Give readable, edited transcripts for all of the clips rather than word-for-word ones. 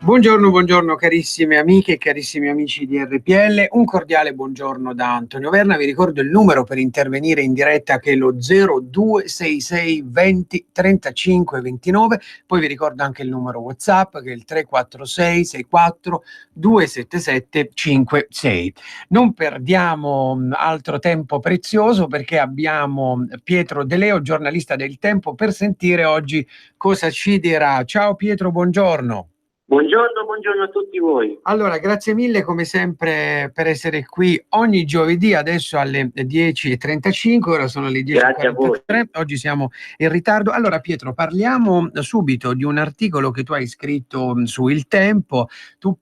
Buongiorno carissime amiche e carissimi amici di RPL, un cordiale buongiorno da Antonio Verna. Vi ricordo il numero per intervenire in diretta, che è lo 0266 20 35 29, poi vi ricordo anche il numero WhatsApp, che è il 346 64 277 56. Non perdiamo altro tempo prezioso, perché abbiamo Pietro De Leo, giornalista del Tempo, per sentire oggi cosa ci dirà. Ciao Pietro, buongiorno. Buongiorno a tutti voi. Allora, grazie mille come sempre per essere qui ogni giovedì, adesso alle 10:35, ora sono le 10:43, oggi siamo in ritardo. Allora Pietro, parliamo subito di un articolo che tu hai scritto su Il Tempo. Tu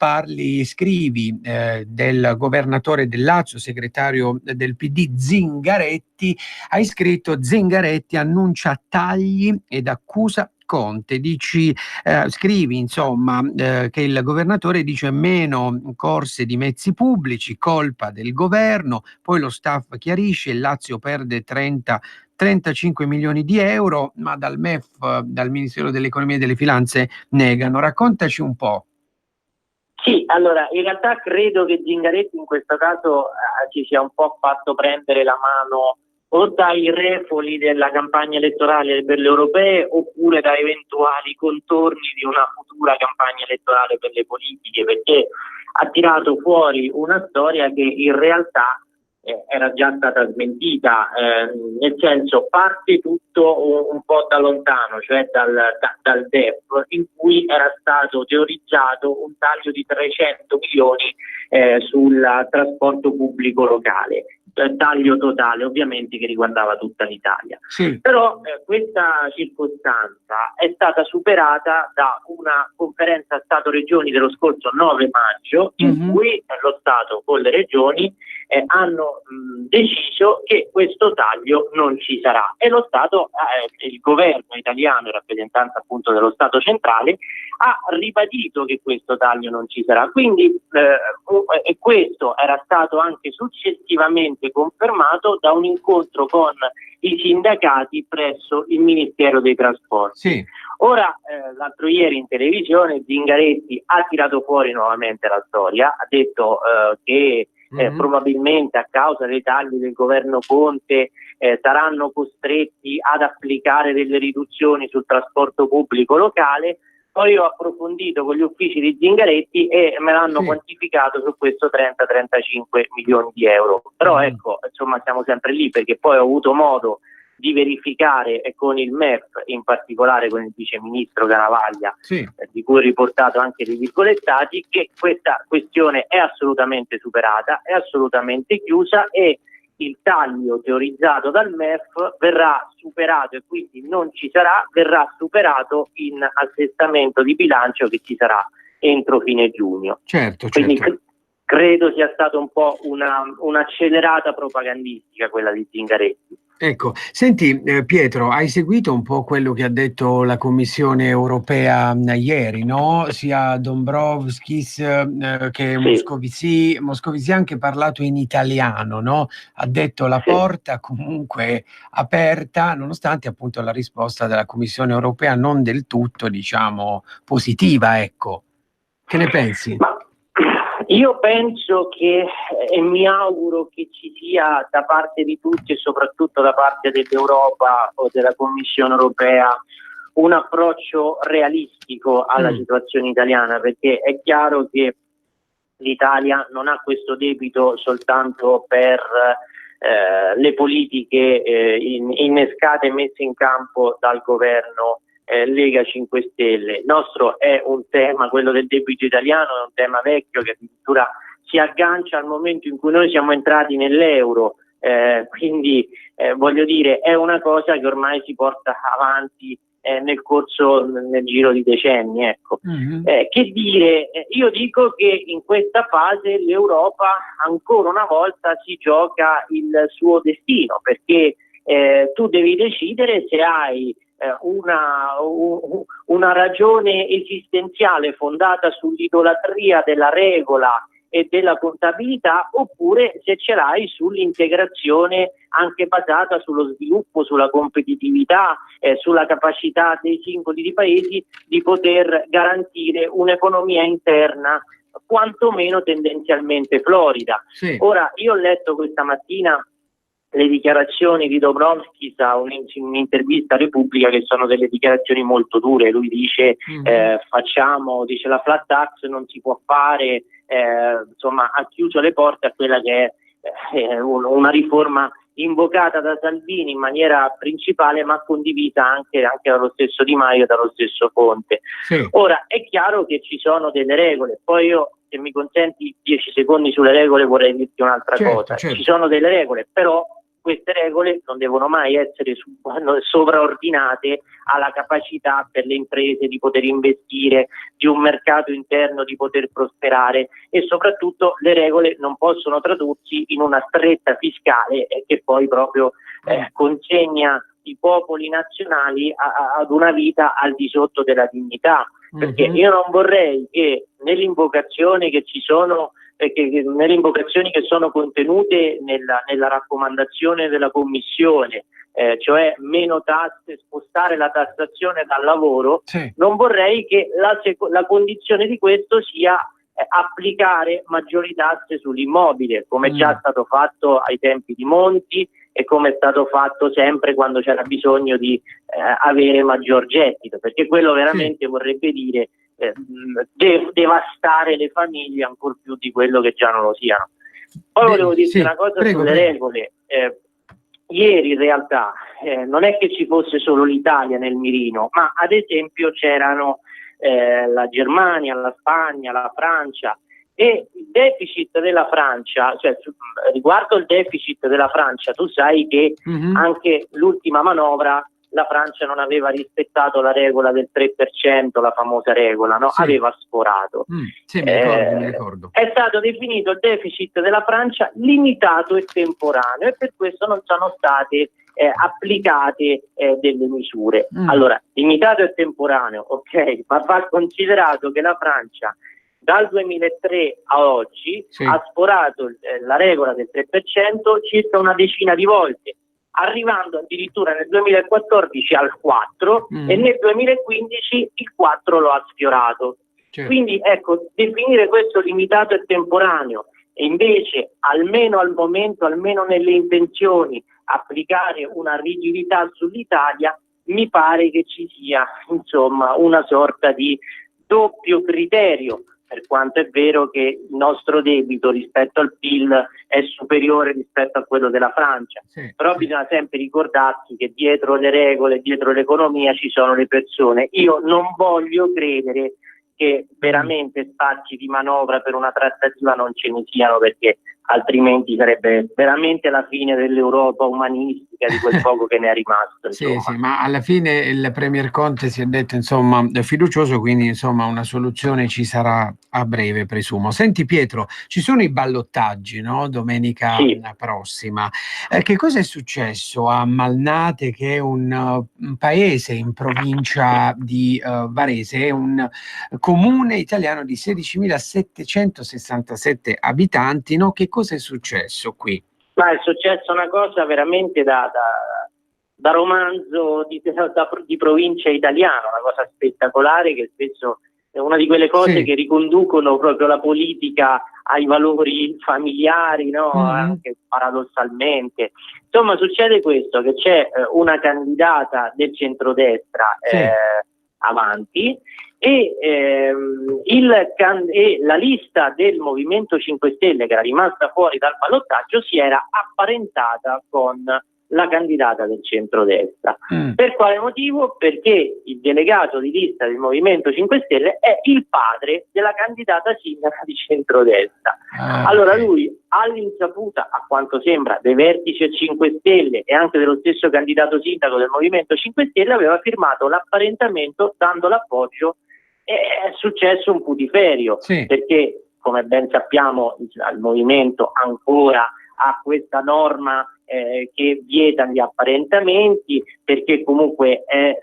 scrivi del governatore del Lazio, segretario del PD Zingaretti. Hai scritto: Zingaretti annuncia tagli ed accusa Conte. Scrivi insomma che il governatore dice meno corse di mezzi pubblici, colpa del governo, poi lo staff chiarisce, il Lazio perde 35 milioni di euro, ma dal MEF, dal Ministero dell'Economia e delle Finanze, negano. Raccontaci un po'. Sì, allora, in realtà credo che Zingaretti in questo caso ci sia un po' fatto prendere la mano o dai refoli della campagna elettorale per le europee, oppure da eventuali contorni di una futura campagna elettorale per le politiche, perché ha tirato fuori una storia che in realtà era già stata smentita, nel senso, parte tutto un po' da lontano, cioè dal DEF, in cui era stato teorizzato un taglio di 300 milioni sul trasporto pubblico locale. Taglio totale ovviamente che riguardava tutta l'Italia. Sì. Però questa circostanza è stata superata da una conferenza Stato-Regioni dello scorso 9 maggio in cui lo Stato con le regioni hanno deciso che questo taglio non ci sarà, e lo Stato, il governo italiano in rappresentanza appunto dello Stato centrale, ha ribadito che questo taglio non ci sarà. Quindi e questo era stato anche successivamente confermato da un incontro con i sindacati presso il Ministero dei Trasporti. Sì. Ora, l'altro ieri in televisione Zingaretti ha tirato fuori nuovamente la storia, ha detto che probabilmente a causa dei tagli del governo Conte saranno costretti ad applicare delle riduzioni sul trasporto pubblico locale. Poi ho approfondito con gli uffici di Zingaretti e me l'hanno quantificato su questo 30-35 milioni di euro. Però ecco, insomma, siamo sempre lì, perché poi ho avuto modo di verificare con il MEF, in particolare con il viceministro Garavaglia, di cui ho riportato anche dei virgolettati, che questa questione è assolutamente superata, è assolutamente chiusa, e il taglio teorizzato dal MEF verrà superato, e quindi non ci sarà, verrà superato in assestamento di bilancio che ci sarà entro fine giugno. Certo. Quindi credo sia stata un po' un'accelerata propagandistica quella di Zingaretti. Ecco, senti Pietro, hai seguito un po' quello che ha detto la Commissione europea ieri, no? Sia Dombrovskis che Moscovici ha anche parlato in italiano, no? Ha detto la porta comunque aperta, nonostante appunto la risposta della Commissione europea non del tutto, diciamo, positiva, ecco. Che ne pensi? Io penso che e mi auguro che ci sia da parte di tutti, e soprattutto da parte dell'Europa o della Commissione europea, un approccio realistico alla situazione italiana, perché è chiaro che l'Italia non ha questo debito soltanto per le politiche innescate e messe in campo dal governo Lega 5 Stelle. Il nostro è un tema, quello del debito italiano, è un tema vecchio che addirittura si aggancia al momento in cui noi siamo entrati nell'euro, quindi voglio dire, è una cosa che ormai si porta avanti nel giro di decenni, ecco. Che dire, io dico che in questa fase l'Europa ancora una volta si gioca il suo destino, perché tu devi decidere se hai una ragione esistenziale fondata sull'idolatria della regola e della contabilità, oppure se ce l'hai sull'integrazione anche basata sullo sviluppo, sulla competitività, sulla capacità dei singoli paesi di poter garantire un'economia interna quantomeno tendenzialmente florida. Sì. Ora, io ho letto questa mattina le dichiarazioni di Dombrovskis a un'intervista a Repubblica, che sono delle dichiarazioni molto dure. Lui dice dice la flat tax non si può fare, insomma ha chiuso le porte a quella che è una riforma invocata da Salvini in maniera principale, ma condivisa anche dallo stesso Di Maio e dallo stesso Conte. Sì. Ora è chiaro che ci sono delle regole, poi io, se mi consenti 10 secondi sulle regole, vorrei dirti un'altra cosa. Certo. Ci sono delle regole, però queste regole non devono mai essere sovraordinate alla capacità per le imprese di poter investire, di un mercato interno di poter prosperare, e soprattutto le regole non possono tradursi in una stretta fiscale che poi proprio consegna i popoli nazionali ad una vita al di sotto della dignità. Perché io non vorrei che nelle invocazioni che ci sono, nelle invocazioni che sono contenute nella raccomandazione della Commissione, cioè meno tasse, spostare la tassazione dal lavoro, sì, non vorrei che la condizione di questo sia applicare maggiori tasse sull'immobile, come è già stato fatto ai tempi di Monti e come è stato fatto sempre quando c'era bisogno di avere maggior gettito, perché quello veramente vorrebbe dire devastare le famiglie ancor più di quello che già non lo siano. Poi volevo dirti una cosa sulle regole. Ieri in realtà non è che ci fosse solo l'Italia nel mirino, ma ad esempio c'erano la Germania, la Spagna, la Francia, e il deficit della Francia, cioè riguardo il deficit della Francia, tu sai che anche l'ultima manovra la Francia non aveva rispettato la regola del 3%, la famosa regola, no? Aveva sforato. Sì, mi ricordo. È stato definito il deficit della Francia limitato e temporaneo, e per questo non sono state applicate delle misure. Allora, limitato e temporaneo, ok, ma va considerato che la Francia dal 2003 a oggi ha sforato la regola del 3% circa una decina di volte, arrivando addirittura nel 2014 al 4 e nel 2015 il 4 lo ha sfiorato. Quindi ecco, definire questo limitato e temporaneo e invece almeno al momento, almeno nelle intenzioni, applicare una rigidità sull'Italia, mi pare che ci sia insomma una sorta di doppio criterio, per quanto è vero che il nostro debito rispetto al PIL è superiore rispetto a quello della Francia. Però bisogna sempre ricordarsi che dietro le regole, dietro l'economia ci sono le persone. Io non voglio credere che veramente spazi di manovra per una trattativa non ce ne siano, perché altrimenti sarebbe veramente la fine dell'Europa umanistica, di quel poco che ne è rimasto. Sì, ma alla fine il Premier Conte si è detto insomma fiducioso, quindi insomma una soluzione ci sarà a breve, presumo. Senti Pietro, ci sono i ballottaggi, no? Domenica prossima. Che cosa è successo a Malnate, che è un paese in provincia di Varese, è un comune italiano di 16.767 abitanti, no? Che cosa è successo qui? Ma è successa una cosa veramente da romanzo di provincia italiana, una cosa spettacolare, che spesso è una di quelle cose che riconducono proprio la politica ai valori familiari, no? Anche paradossalmente. Insomma, succede questo, che c'è una candidata del centrodestra avanti, e la lista del Movimento 5 Stelle, che era rimasta fuori dal ballottaggio, si era apparentata con la candidata del centrodestra. Per quale motivo? Perché il delegato di lista del Movimento 5 Stelle è il padre della candidata sindaca di centrodestra. Allora lui, all'insaputa, a quanto sembra, dei vertici 5 Stelle e anche dello stesso candidato sindaco del Movimento 5 Stelle, aveva firmato l'apparentamento dando l'appoggio, e è successo un putiferio, perché come ben sappiamo il Movimento ancora ha questa norma che vieta gli apparentamenti, perché comunque è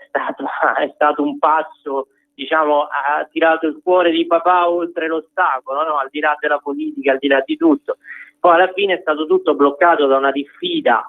stato un passo, diciamo, ha tirato il cuore di papà oltre l'ostacolo, no? Al di là della politica, al di là di tutto. Poi alla fine è stato tutto bloccato da una diffida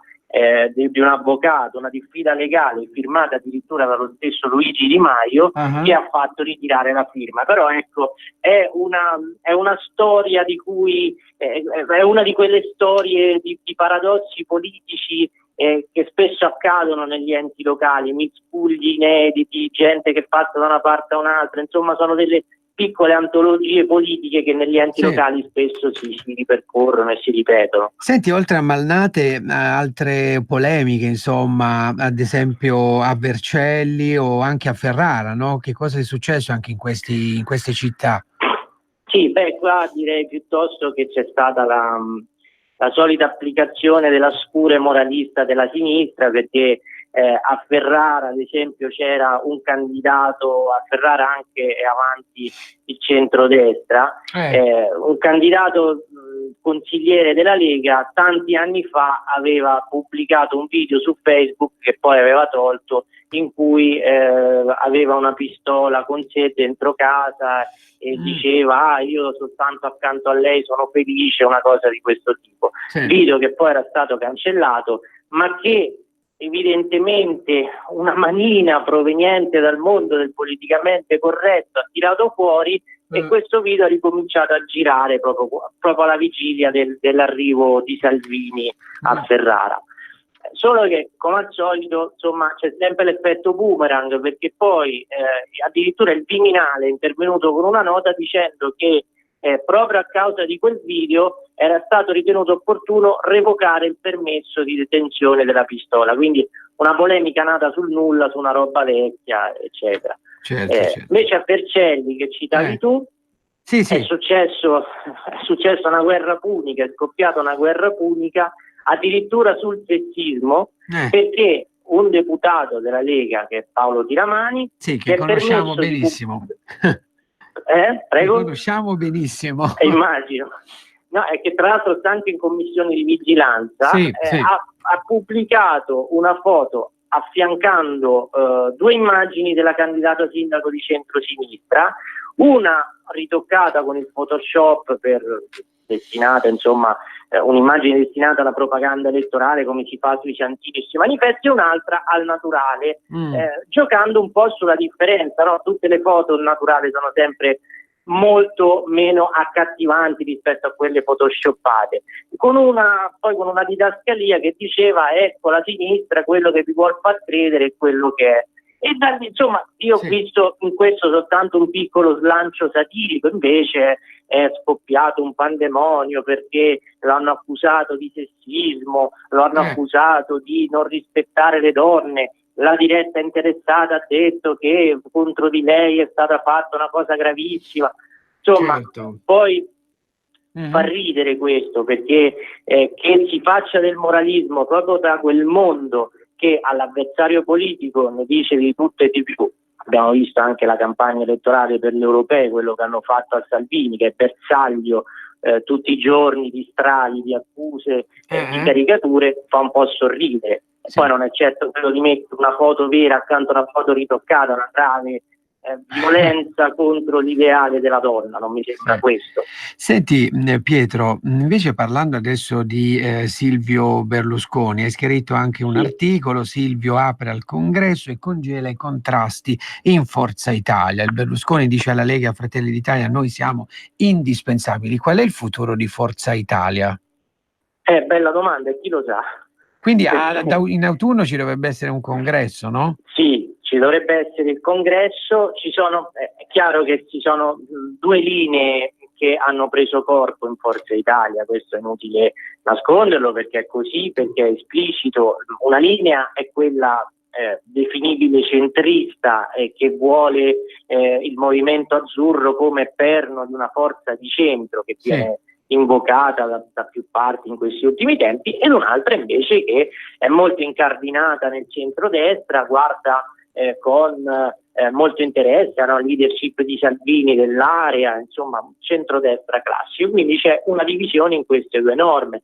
di un avvocato, una diffida legale firmata addirittura dallo stesso Luigi Di Maio, che ha fatto ritirare la firma. Però ecco, è una storia di cui è una di quelle storie di paradossi politici che spesso accadono negli enti locali, miscugli inediti, gente che passa da una parte a un'altra, insomma sono delle piccole antologie politiche che negli enti locali spesso si ripercorrono e si ripetono. Senti, oltre a Malnate, altre polemiche, insomma, ad esempio a Vercelli o anche a Ferrara, no? Che cosa è successo anche in queste città? Sì, qua direi piuttosto che c'è stata la solita applicazione della scure moralista della sinistra, perché a Ferrara ad esempio c'era un candidato, a Ferrara anche è avanti il centrodestra, un candidato consigliere della Lega, tanti anni fa aveva pubblicato un video su Facebook che poi aveva tolto, in cui aveva una pistola con sé dentro casa e diceva io soltanto accanto a lei sono felice, una cosa di questo tipo. Video che poi era stato cancellato, ma che evidentemente una manina proveniente dal mondo del politicamente corretto ha tirato fuori, e questo video ha ricominciato a girare proprio alla vigilia dell'arrivo di Salvini a Ferrara. Solo che, come al solito, insomma, c'è sempre l'effetto boomerang, perché poi addirittura il Viminale è intervenuto con una nota dicendo che proprio a causa di quel video era stato ritenuto opportuno revocare il permesso di detenzione della pistola. Quindi una polemica nata sul nulla, su una roba vecchia, eccetera. Certo. Invece a Vercelli, che citavi tu, è successo una guerra punica, è scoppiata una guerra punica addirittura sul sessismo, perché un deputato della Lega, che è Paolo Tiramani, che conosciamo benissimo. Prego? Che conosciamo benissimo. Immagino. No, è che tra l'altro sta anche in commissione di vigilanza, ha pubblicato una foto affiancando due immagini della candidata sindaco di centrosinistra, una ritoccata con il Photoshop destinata, insomma, un'immagine destinata alla propaganda elettorale, come si fa sui santini e manifesti, e un'altra al naturale, giocando un po' sulla differenza, no? Tutte le foto naturali sono sempre molto meno accattivanti rispetto a quelle photoshoppate, con una didascalia che diceva: ecco, la sinistra, quello che vi vuol far credere è quello che è. E insomma, io ho visto in questo soltanto un piccolo slancio satirico. Invece è scoppiato un pandemonio, perché lo hanno accusato di sessismo, lo hanno accusato di non rispettare le donne. La diretta interessata ha detto che contro di lei è stata fatta una cosa gravissima. Insomma, poi fa ridere questo, perché che si faccia del moralismo proprio da quel mondo che all'avversario politico ne dice di tutto e di più. Abbiamo visto anche la campagna elettorale per le europee, quello che hanno fatto a Salvini, che è bersaglio tutti i giorni di strali, di accuse, di caricature, fa un po' sorridere. Poi non è certo quello di mettere una foto vera accanto a una foto ritoccata, una grave violenza contro l'ideale della donna, non mi sembra questo. Senti Pietro, invece parlando adesso di Silvio Berlusconi, hai scritto anche un articolo: Silvio apre al congresso e congela i contrasti in Forza Italia. Il Berlusconi dice alla Lega e a Fratelli d'Italia: noi siamo indispensabili. Qual è il futuro di Forza Italia? Bella domanda, e chi lo sa? Quindi in autunno ci dovrebbe essere un congresso, no? Sì, ci dovrebbe essere il congresso. È chiaro che ci sono due linee che hanno preso corpo in Forza Italia, questo è inutile nasconderlo perché è così, perché è esplicito. Una linea è quella definibile centrista che vuole il movimento azzurro come perno di una forza di centro che viene invocata da più parti in questi ultimi tempi, ed un'altra invece che è molto incardinata nel centrodestra, guarda con molto interesse alla leadership di Salvini dell'area, insomma un centrodestra classico, quindi c'è una divisione in queste due norme.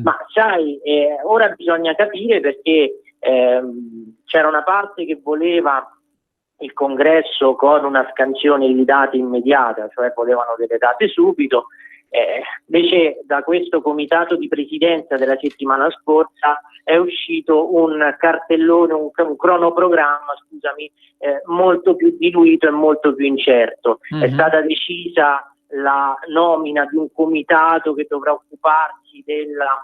Ma sai, ora bisogna capire perché c'era una parte che voleva il congresso con una scansione di date immediata, cioè volevano delle date subito. Invece da questo comitato di presidenza della settimana scorsa è uscito un cartellone, un cronoprogramma, molto più diluito e molto più incerto. È stata decisa la nomina di un comitato che dovrà occuparsi della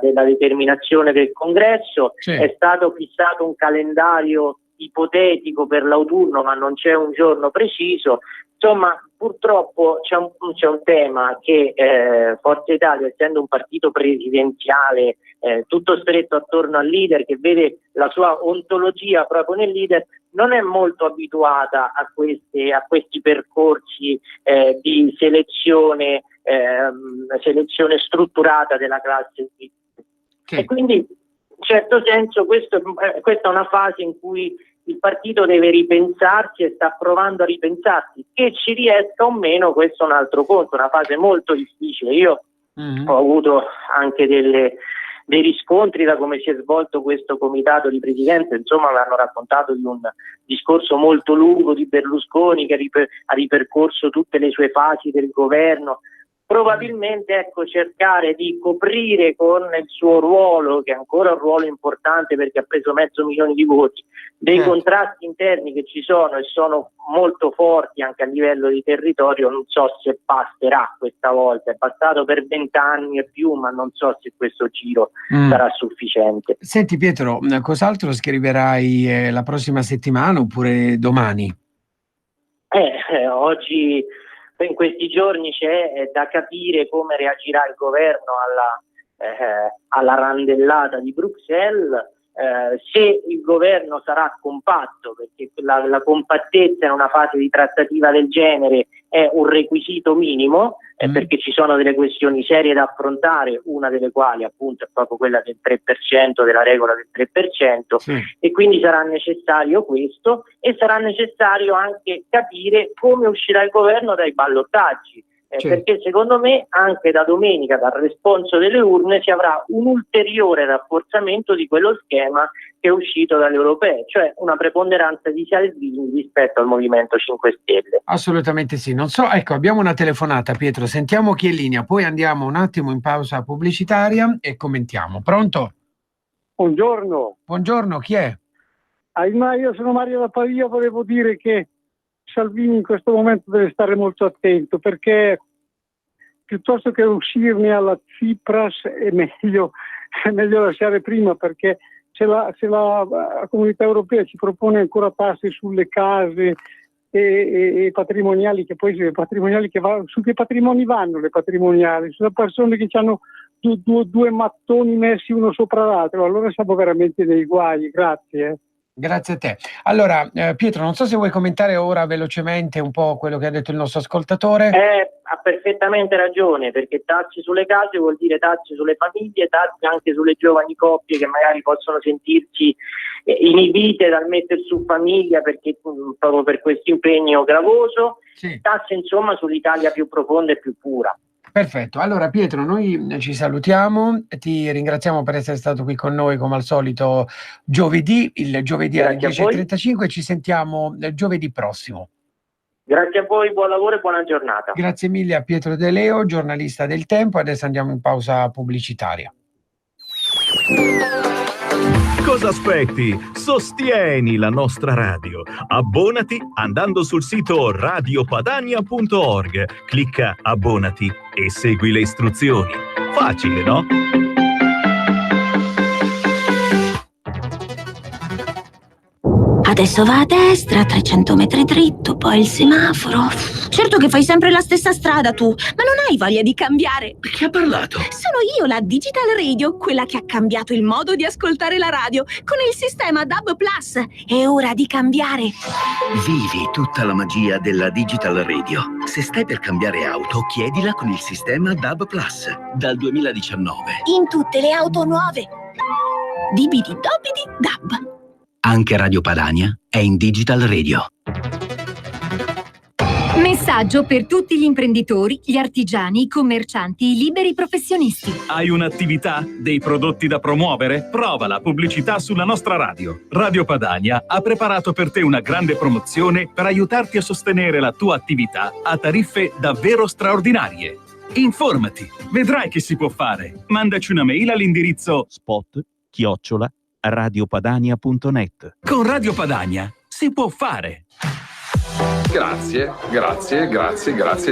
determinazione del congresso, è stato fissato un calendario ipotetico per l'autunno, ma non c'è un giorno preciso. Insomma, purtroppo c'è un tema che Forza Italia, essendo un partito presidenziale tutto stretto attorno al leader, che vede la sua ontologia proprio nel leader, non è molto abituata a questi percorsi di selezione strutturata della classe. E quindi in certo senso questa è una fase in cui il partito deve ripensarsi e sta provando a ripensarsi. Che ci riesca o meno, questo è un altro conto, una fase molto difficile. Io ho avuto anche dei riscontri da come si è svolto questo comitato di presidenza, insomma mi hanno raccontato di un discorso molto lungo di Berlusconi che ha ripercorso tutte le sue fasi del governo. Probabilmente cercare di coprire con il suo ruolo, che è ancora un ruolo importante perché ha preso 500.000 di voti, dei contrasti interni che ci sono e sono molto forti anche a livello di territorio. Non so se basterà questa volta, è passato per 20 anni e più, ma non so se questo giro sarà sufficiente. Senti Pietro, cos'altro scriverai la prossima settimana oppure domani? Oggi, in questi giorni, c'è da capire come reagirà il governo alla randellata di Bruxelles, se il governo sarà compatto, perché la compattezza in una fase di trattativa del genere è un requisito minimo, perché ci sono delle questioni serie da affrontare, una delle quali appunto è proprio quella del 3%, della regola del 3%, e quindi sarà necessario questo, e sarà necessario anche capire come uscirà il governo dai ballottaggi. Perché secondo me anche da domenica, dal responso delle urne, si avrà un ulteriore rafforzamento di quello schema che è uscito dalle europee, cioè una preponderanza di Salvini rispetto al Movimento 5 Stelle. Assolutamente sì. Non so, ecco, abbiamo una telefonata, Pietro, sentiamo chi è in linea, poi andiamo un attimo in pausa pubblicitaria e commentiamo. Pronto? Buongiorno. Buongiorno, chi è? Io sono Mario da Pavia, volevo dire che Salvini in questo momento deve stare molto attento, perché piuttosto che uscirne alla Tsipras è meglio lasciare prima, perché se la Comunità Europea ci propone ancora tasse sulle case e patrimoniali, che poi su che patrimoni vanno le patrimoniali? Sono persone che hanno due mattoni messi uno sopra l'altro, allora siamo veramente nei guai. Grazie. Grazie a te. Allora, Pietro, non so se vuoi commentare ora velocemente un po' quello che ha detto il nostro ascoltatore. Ha perfettamente ragione, perché tasse sulle case vuol dire tasse sulle famiglie, tasse anche sulle giovani coppie che magari possono sentirsi inibite dal mettere su famiglia proprio per questo impegno gravoso, tasse insomma sull'Italia più profonda e più pura. Perfetto, allora Pietro, noi ci salutiamo, ti ringraziamo per essere stato qui con noi come al solito il giovedì alle 10:35, ci sentiamo giovedì prossimo. Grazie a voi, buon lavoro e buona giornata. Grazie mille a Pietro De Leo, giornalista del Tempo. Adesso andiamo in pausa pubblicitaria. Cosa aspetti? Sostieni la nostra radio. Abbonati andando sul sito radiopadania.org. Clicca abbonati e segui le istruzioni. Facile, no? Adesso va a destra, 300 metri dritto, poi il semaforo. Certo che fai sempre la stessa strada tu, ma non hai voglia di cambiare. Chi ha parlato? Sono io, la Digital Radio, quella che ha cambiato il modo di ascoltare la radio con il sistema DAB+. È ora di cambiare. Vivi tutta la magia della Digital Radio. Se stai per cambiare auto, chiedila con il sistema DAB+, dal 2019. In tutte le auto nuove. Dibidi dobidi DAB. Anche Radio Padania è in Digital Radio. Messaggio per tutti gli imprenditori, gli artigiani, i commercianti, i liberi professionisti. Hai un'attività? Dei prodotti da promuovere? Prova la pubblicità sulla nostra radio. Radio Padania ha preparato per te una grande promozione per aiutarti a sostenere la tua attività a tariffe davvero straordinarie. Informati, vedrai che si può fare. Mandaci una mail all'indirizzo spot@radiopadania.net. Con Radio Padania si può fare. Grazie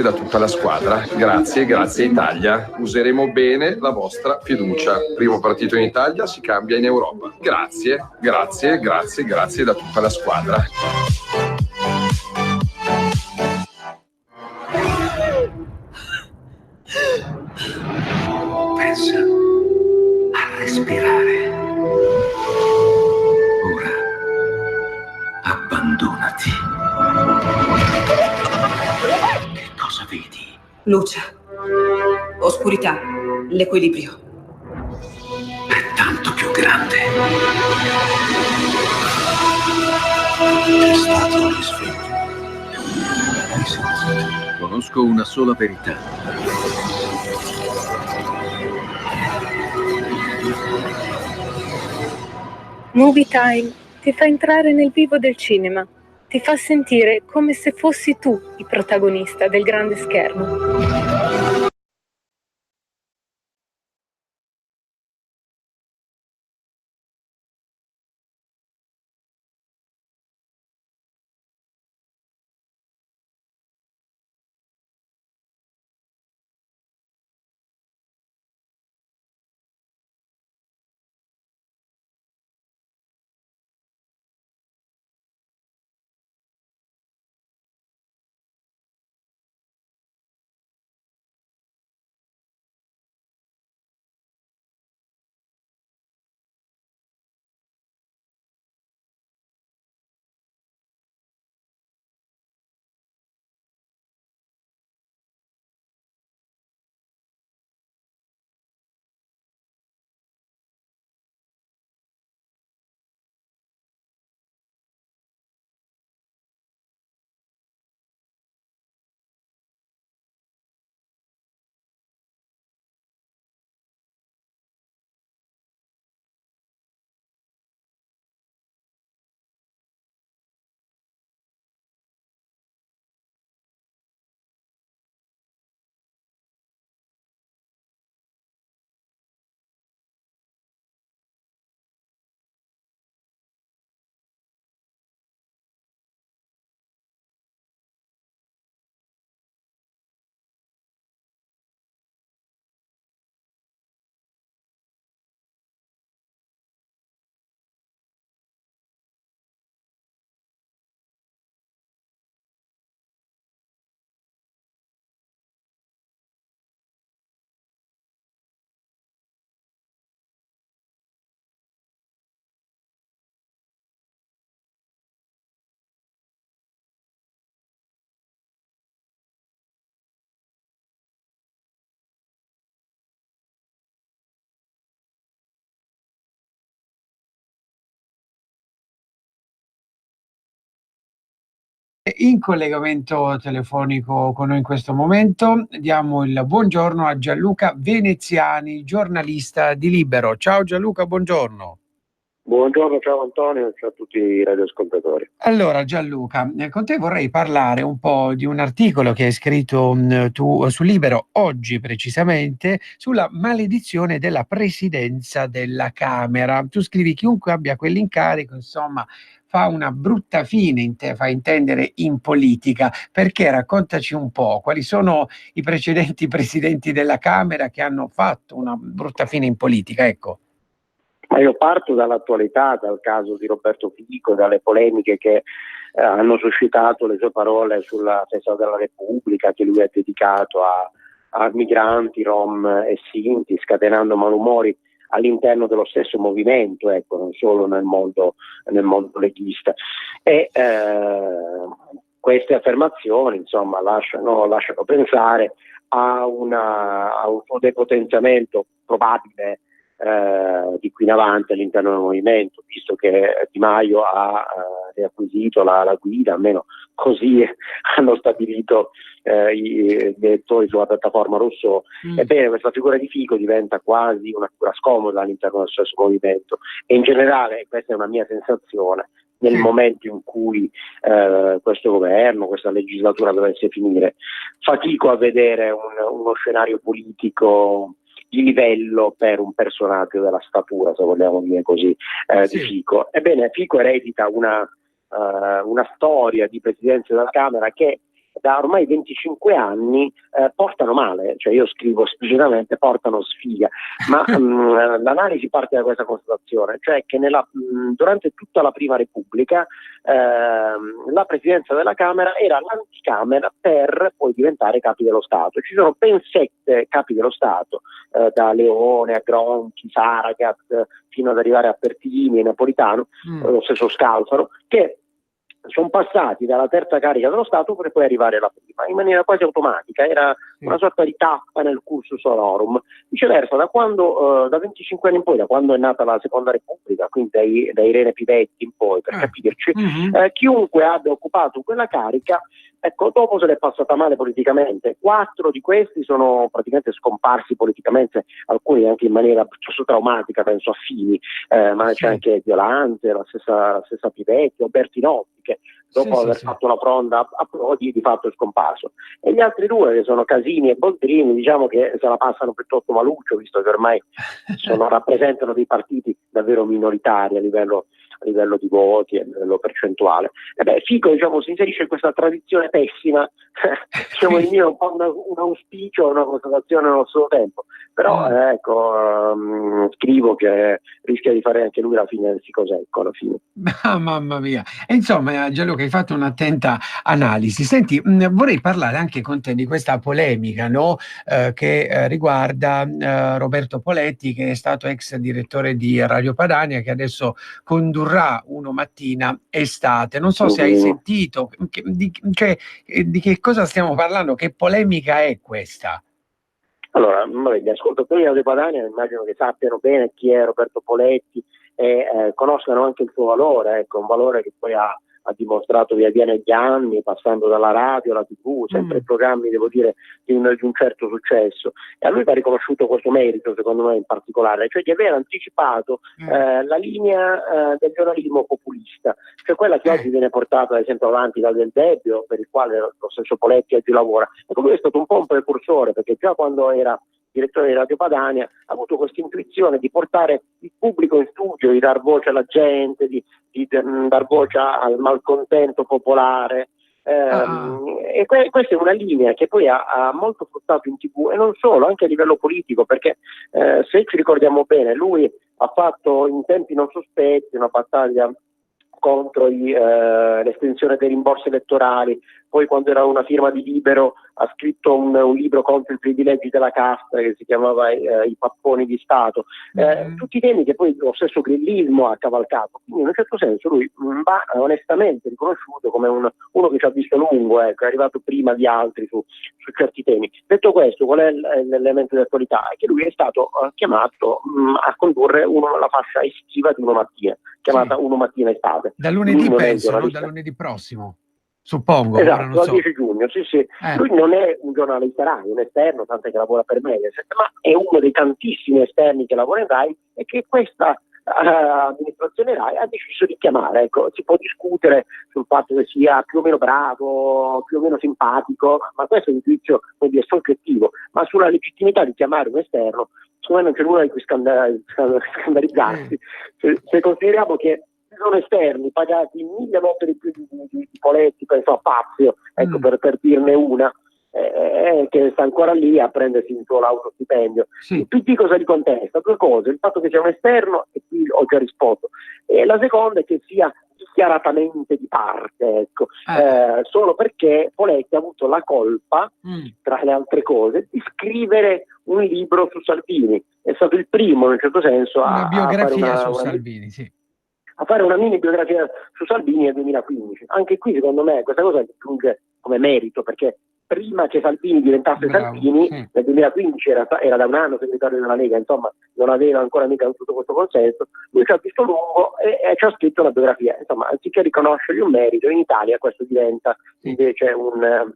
da tutta la squadra. Grazie Italia. Useremo bene la vostra fiducia. Primo partito in Italia, si cambia in Europa. Grazie da tutta la squadra. Pensa a respirare. Ora abbandonati. Che cosa vedi? Luce, oscurità, l'equilibrio. È tanto più grande. È stato un risveglio. Hai sentito? Conosco una sola verità. Movie Time ti fa entrare nel vivo del cinema, ti fa sentire come se fossi tu il protagonista del grande schermo. In collegamento telefonico con noi in questo momento diamo il buongiorno a Gianluca Veneziani, giornalista di Libero. Ciao Gianluca, buongiorno. Buongiorno, ciao Antonio, ciao a tutti i radioascoltatori. Allora Gianluca, con te vorrei parlare un po' di un articolo che hai scritto tu su Libero, oggi precisamente, sulla maledizione della presidenza della Camera. Tu scrivi: chiunque abbia quell'incarico, insomma, fa una brutta fine, fa intendere, in politica. Perché? Raccontaci un po' quali sono i precedenti presidenti della Camera che hanno fatto una brutta fine in politica, ecco. Io parto dall'attualità, dal caso di Roberto Fico, dalle polemiche che hanno suscitato le sue parole sulla festa della Repubblica che lui ha dedicato a migranti, rom e sinti, scatenando malumori all'interno dello stesso movimento, ecco, non solo nel mondo leghista. E queste affermazioni, insomma, lasciano pensare a un suo depotenziamento probabile di qui in avanti all'interno del movimento, visto che Di Maio ha riacquisito la guida, almeno così hanno stabilito i direttori sulla piattaforma Rousseau. Ebbene, questa figura di Fico diventa quasi una figura scomoda all'interno del stesso movimento, e in generale, questa è una mia sensazione, nel momento in cui questo governo, questa legislatura dovesse finire, fatico a vedere uno scenario politico di livello per un personaggio della statura, se vogliamo dire così, di Fico. Ebbene, Fico eredita una storia di presidenza della Camera che da ormai 25 anni portano male, cioè io scrivo esplicitamente portano sfiga, ma l'analisi parte da questa constatazione, cioè che durante tutta la Prima Repubblica la presidenza della Camera era l'anticamera per poi diventare capi dello Stato. Ci sono ben 7 capi dello Stato, da Leone a Gronchi, Saragat, fino ad arrivare a Pertini e Napolitano, lo stesso Scalfaro, che sono passati dalla terza carica dello Stato per poi arrivare alla prima, in maniera quasi automatica, era una sorta di tappa nel cursus honorum. Viceversa, da 25 anni in poi, da quando è nata la Seconda Repubblica, quindi da Irene Pivetti in poi, per capirci, chiunque abbia occupato quella carica, ecco, dopo se l'è passata male politicamente. 4 di questi sono praticamente scomparsi politicamente, alcuni anche in maniera piuttosto traumatica, penso a Fini, ma c'è anche Violante, la stessa Pivetti, o Bertinotti, che dopo aver fatto la fronda a Prodi di fatto è scomparso. E gli altri 2, che sono Casini e Boldrini, diciamo che se la passano piuttosto maluccio, visto che ormai rappresentano dei partiti davvero minoritari a livello di voti, a livello percentuale. Fico, diciamo, si inserisce in questa tradizione pessima, diciamo, il mio è un po' un auspicio, una constatazione allo stesso tempo, però scrivo che rischia di fare anche lui la fine del Fico secco alla fine. Mamma mia. E insomma, Gianluca, hai fatto un'attenta analisi. Senti, vorrei parlare anche con te di questa polemica, no? Che riguarda Roberto Poletti, che è stato ex direttore di Radio Padania, che adesso condurrà Uno Mattina Estate. Non so se hai sentito, di che cosa stiamo parlando, che polemica è questa? Allora, gli ascoltatori di Radio Padania immagino che sappiano bene chi è Roberto Poletti e conoscano anche il suo valore, ecco, un valore che poi ha dimostrato via via negli anni, passando dalla radio alla TV, sempre programmi, devo dire, di un certo successo. E a lui va riconosciuto questo merito, secondo me in particolare, cioè di aver anticipato la linea del giornalismo populista, cioè quella che oggi viene portata ad esempio avanti da Del Debbio, per il quale lo stesso Poletti oggi lavora. Ecco, lui è stato un po' un precursore, perché già quando era direttore di Radio Padania ha avuto questa intuizione di portare il pubblico in studio, di dar voce alla gente, di dar voce al malcontento popolare, e questa è una linea che poi ha molto fruttato in TV, e non solo, anche a livello politico, perché se ci ricordiamo bene, lui ha fatto in tempi non sospetti una battaglia contro l'estensione dei rimborsi elettorali, poi quando era una firma di Libero ha scritto un libro contro i privilegi della casta che si chiamava I papponi di Stato, tutti temi che poi lo stesso grillismo ha cavalcato. Quindi in un certo senso lui va onestamente riconosciuto come uno che ci ha visto lungo, ecco, è arrivato prima di altri su certi temi. Detto questo, qual è l'elemento di attualità? È che lui è stato chiamato a condurre la fascia estiva di Uno Mattina, chiamata Uno Mattina Estate. Da lunedì penso, no? Da lunedì prossimo. Suppongo. Esatto, dal 10 giugno, sì. Lui non è un giornalista Rai, un esterno, tanto che lavora per Mediaset, ma è uno dei tantissimi esterni che lavora in Rai e che questa amministrazione Rai ha deciso di chiamare. Ecco, si può discutere sul fatto che sia più o meno bravo, più o meno simpatico, ma questo è un giudizio soggettivo, ma sulla legittimità di chiamare un esterno, secondo me non c'è nulla di cui scandalizzarsi. Se consideriamo che sono esterni pagati 1000 volte di più di Poletti, penso a Fazio, ecco, per dirne una, che sta ancora lì a prendersi il suo autostipendio. Il PD cosa gli contesta? Due cose: il fatto che sia un esterno, e qui ho già risposto, e la seconda è che sia dichiaratamente di parte, ecco. Solo perché Poletti ha avuto la colpa, tra le altre cose, di scrivere un libro su Salvini. È stato il primo, in un certo senso, una biografia su Salvini, sì. A fare una mini biografia su Salvini nel 2015. Anche qui, secondo me, questa cosa aggiunge come merito, perché prima che Salvini diventasse Salvini, nel 2015 era da un anno segretario della Lega, insomma non aveva ancora mica tutto questo consenso, lui ci ha visto lungo e ci ha scritto una biografia. Insomma, anziché riconoscergli un merito, in Italia questo diventa invece un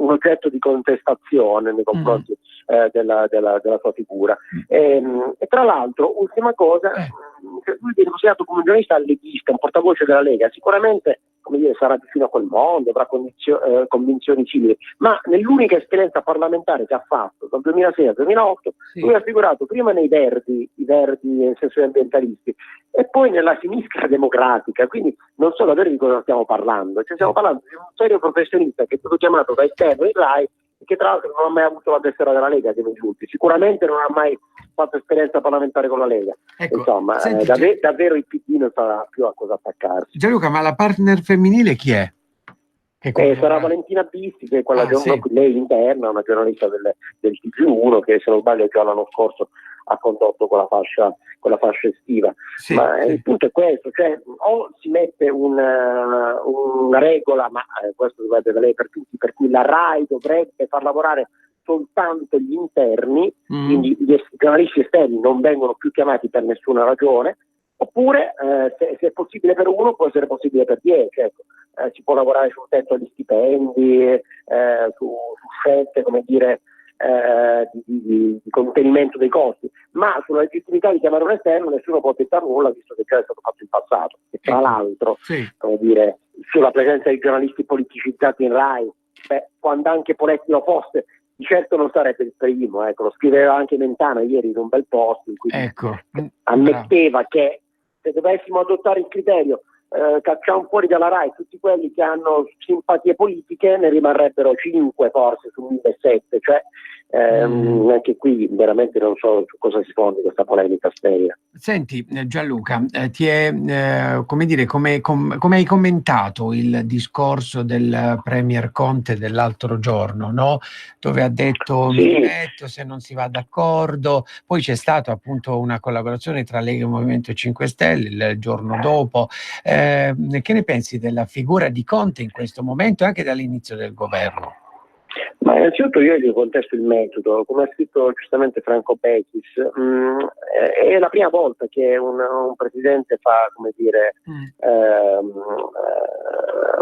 oggetto di contestazione nei confronti della sua figura. E tra l'altro, ultima cosa, lui viene considerato come un giornalista leghista, un portavoce della Lega. Sicuramente, come dire, sarà vicino a quel mondo, avrà convinzioni simili, ma nell'unica esperienza parlamentare che ha fatto dal 2006 al 2008 lui ha figurato prima nei Verdi, i Verdi nel senso di ambientalisti, e poi nella sinistra democratica. Quindi non so davvero di cosa stiamo parlando, cioè stiamo parlando di un serio professionista che è stato chiamato da esterno in RAI e che tra l'altro non ha mai avuto la tessera della Lega, che mi giunti, sicuramente non ha mai fatto esperienza parlamentare con la Lega. Ecco, insomma, senti, davvero il PD non sarà più a cosa attaccarsi. Gianluca, ma la partner femminile chi è? Sarà Valentina Bisti, che è quella lei interna, una giornalista del TG1, che se non sbaglio già l'anno scorso ha condotto con la fascia estiva. Il punto è questo, cioè o si mette una regola, ma questo dovrebbe valere per tutti, per cui la RAI dovrebbe far lavorare soltanto gli interni, quindi gli giornalisti esterni non vengono più chiamati per nessuna ragione, oppure se è possibile per uno può essere possibile per 10, ecco. Si può lavorare sul tetto agli stipendi, su scelte, come dire, di contenimento dei costi, ma sulla legittimità di chiamare un esterno nessuno può tentare nulla, visto che già è stato fatto in passato. E tra l'altro, come dire, sulla presenza di giornalisti politicizzati in RAI, quando anche Poletti lo fosse, di certo non sarebbe il primo, ecco. Lo scriveva anche Mentana ieri in un bel post in cui ammetteva che se dovessimo adottare il criterio cacciamo fuori dalla RAI tutti quelli che hanno simpatie politiche, ne rimarrebbero 5 forse su 1.700, cioè anche qui veramente non so su cosa si fondi questa polemica sterile. Senti Gianluca, ti è come dire, come hai commentato il discorso del Premier Conte dell'altro giorno, no? Dove ha detto mi dimetto se non si va d'accordo, poi c'è stata appunto una collaborazione tra Lega e Movimento 5 Stelle il giorno dopo. Che ne pensi della figura di Conte in questo momento e anche dall'inizio del governo? Ma innanzitutto io gli contesto il metodo, come ha scritto giustamente Franco Bechis, è la prima volta che un presidente fa, come dire,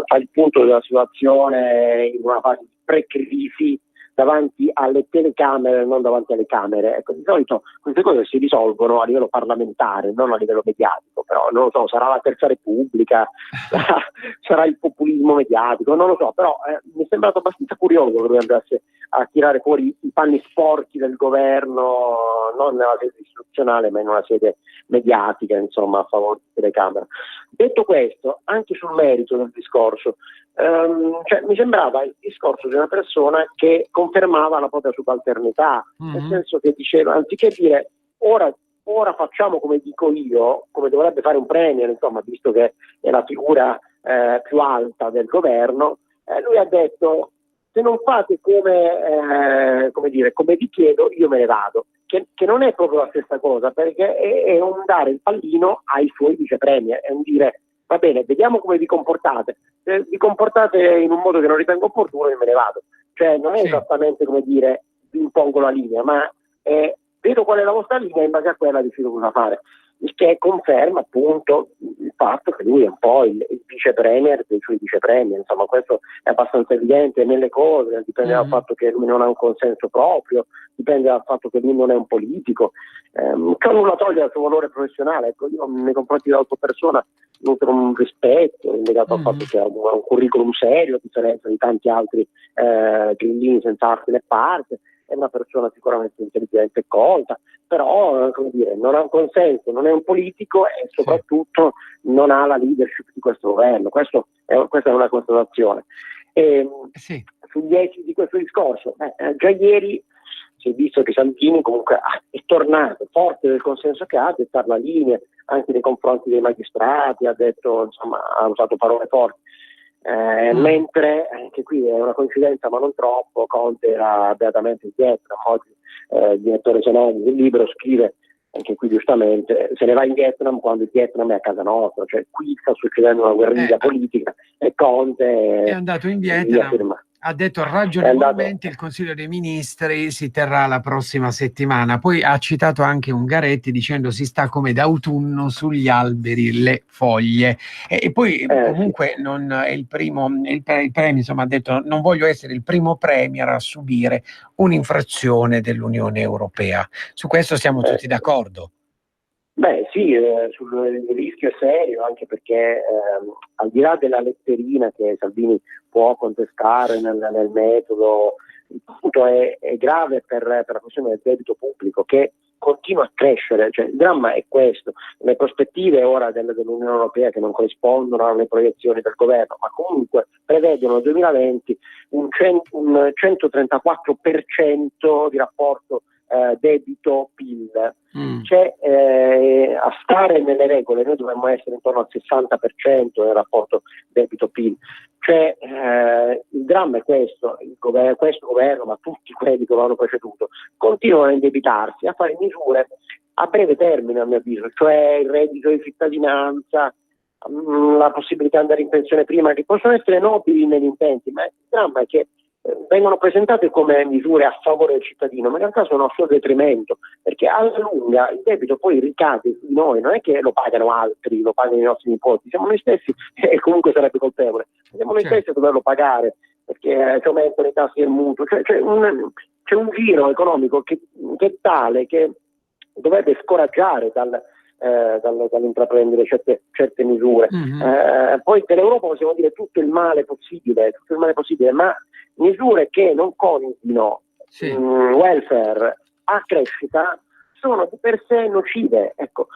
fa il punto della situazione in una fase di pre-crisi davanti alle telecamere, non davanti alle camere. Ecco, di solito queste cose si risolvono a livello parlamentare, non a livello mediatico, però non lo so, sarà la Terza Repubblica, sarà il populismo mediatico, non lo so, però mi è sembrato abbastanza curioso che lui andasse a tirare fuori i panni sporchi del governo, non nella sede istituzionale ma in una sede mediatica, insomma, a favore di telecamera. Detto questo, anche sul merito del discorso, cioè, mi sembrava il discorso di una persona che confermava la propria subalternità, nel senso che diceva, anziché dire ora facciamo come dico io, come dovrebbe fare un premier, insomma, visto che è la figura più alta del governo, lui ha detto se non fate come vi chiedo, io me ne vado, che non è proprio la stessa cosa, perché è un dare il pallino ai suoi vice premier, è un dire va bene, vediamo come vi comportate. Se vi comportate in un modo che non ritengo opportuno, io me ne vado. Cioè non è esattamente come dire vi impongo la linea, ma vedo qual è la vostra linea e in base a quella decido cosa fare. Il che conferma appunto il fatto che lui è un po' il vice premier dei suoi vice premier, insomma questo è abbastanza evidente nelle cose, dipende dal fatto che lui non ha un consenso proprio, dipende dal fatto che lui non è un politico, che nulla toglie al suo valore professionale. Ecco, io nei confronti della sua persona nutro un rispetto legato al fatto che ha un curriculum serio, a differenza di tanti altri grillini senza arte né parte, è una persona sicuramente intelligente e colta, però come dire, non ha un consenso, non è un politico e soprattutto non ha la leadership di questo governo. Questa è una constatazione. Sì. Sugli esiti di questo discorso, già ieri si è visto che Salvini comunque è tornato forte del consenso che ha a dettare la linea anche nei confronti dei magistrati, ha detto, insomma, ha usato parole forti. Mentre anche qui è una coincidenza ma non troppo, Conte era beatamente in Vietnam. Oggi il direttore Zanoni del libro scrive anche qui giustamente, se ne va in Vietnam quando il Vietnam è a casa nostra, cioè qui sta succedendo una guerriglia politica e Conte è andato in Vietnam, ha detto ragionevolmente il Consiglio dei Ministri si terrà la prossima settimana. Poi ha citato anche Ungaretti dicendo si sta come d'autunno sugli alberi le foglie, e poi comunque sì. Non è il primo, il premio, insomma, ha detto non voglio essere il primo premier a subire un'infrazione dell'Unione Europea. Su questo siamo tutti d'accordo. Beh sì, sul rischio è serio, anche perché al di là della letterina che Salvini può contestare nel metodo, il punto è grave per la questione del debito pubblico che continua a crescere. Cioè, il dramma è questo: le prospettive ora dell'Unione Europea, che non corrispondono alle proiezioni del governo, ma comunque prevedono nel 2020 un 134% di rapporto debito-PIL. Cioè, a stare nelle regole noi dovremmo essere intorno al 60% nel rapporto debito-PIL. Cioè, il dramma è questo: questo governo, ma tutti quelli che lo hanno preceduto, continuano a indebitarsi, a fare misure a breve termine, a mio avviso, cioè il reddito di cittadinanza, la possibilità di andare in pensione prima, che possono essere nobili negli intenti, ma il dramma è che vengono presentate come misure a favore del cittadino, ma in realtà sono a suo detrimento, perché alla lunga il debito poi ricade su noi, non è che lo pagano altri, lo pagano i nostri nipoti, siamo noi stessi, e comunque sarebbe colpevole, siamo noi stessi a doverlo pagare, perché ci aumentano i tassi del mutuo, cioè, c'è un giro economico che è tale che dovrebbe scoraggiare dall'intraprendere certe misure. Poi dell'Europa possiamo dire tutto il male possibile, ma misure che non coniughino welfare a crescita sono di per sé nocive. Ecco,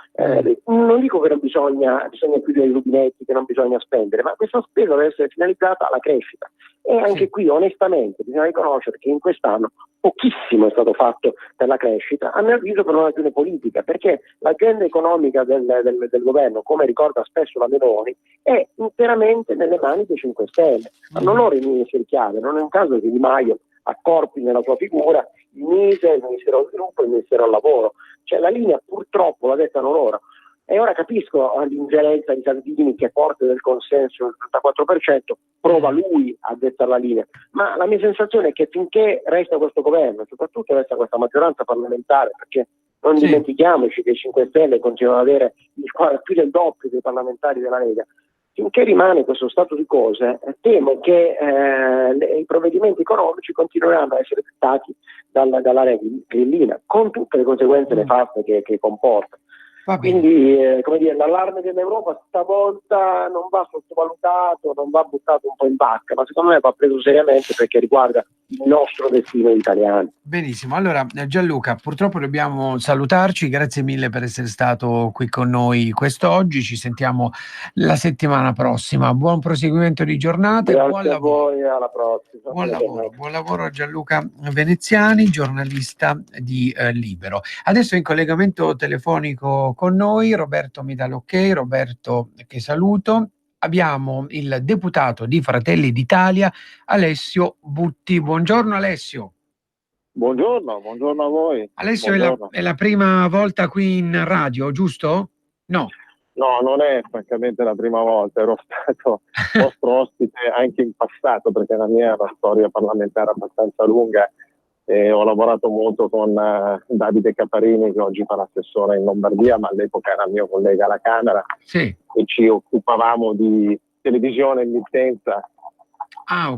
non dico che non bisogna chiudere i rubinetti, che non bisogna spendere, ma questa spesa deve essere finalizzata alla crescita. E anche qui onestamente bisogna riconoscere che in quest'anno pochissimo è stato fatto per la crescita, a mio avviso per una ragione politica, perché l'agenda economica del governo, come ricorda spesso la Meloni, è interamente nelle mani dei 5 Stelle. Ma non loro i ministri chiave, non è un caso che Di Maio accorpi nella sua figura il MISE, il Ministero dello Sviluppo e il Ministero del Lavoro. Cioè la linea purtroppo la dettano loro. E ora capisco l'ingerenza di Salvini, che è forte del consenso del 34%, prova lui a dettare la linea. Ma la mia sensazione è che finché resta questo governo, soprattutto resta questa maggioranza parlamentare, perché non dimentichiamoci che i 5 Stelle continuano ad avere più del doppio dei parlamentari della Lega, finché rimane questo stato di cose, temo che i provvedimenti economici continueranno a essere dettati dalla grillina, con tutte le conseguenze nefaste che comporta. Quindi, come dire, l'allarme dell'Europa stavolta non va sottovalutato, non va buttato un po' in bacca, ma secondo me va preso seriamente perché riguarda il nostro destino italiano. Benissimo, allora Gianluca, purtroppo dobbiamo salutarci, grazie mille per essere stato qui con noi quest'oggi, ci sentiamo la settimana prossima, buon proseguimento di giornata e buon lavoro. Voi, alla prossima. Buon lavoro a Gianluca Veneziani, giornalista di Libero. Adesso in collegamento telefonico con noi Roberto mi dà l'ok, Roberto che saluto. Abbiamo il deputato di Fratelli d'Italia Alessio Butti. Buongiorno Alessio. Buongiorno a voi. Alessio, è la prima volta qui in radio, giusto? No. No, non è francamente la prima volta, ero stato vostro ospite anche in passato, perché la mia è una storia parlamentare abbastanza lunga e ho lavorato molto con Davide Caparini, che oggi fa l'assessore in Lombardia, ma all'epoca era mio collega alla Camera, e ci occupavamo di televisione e emittenza.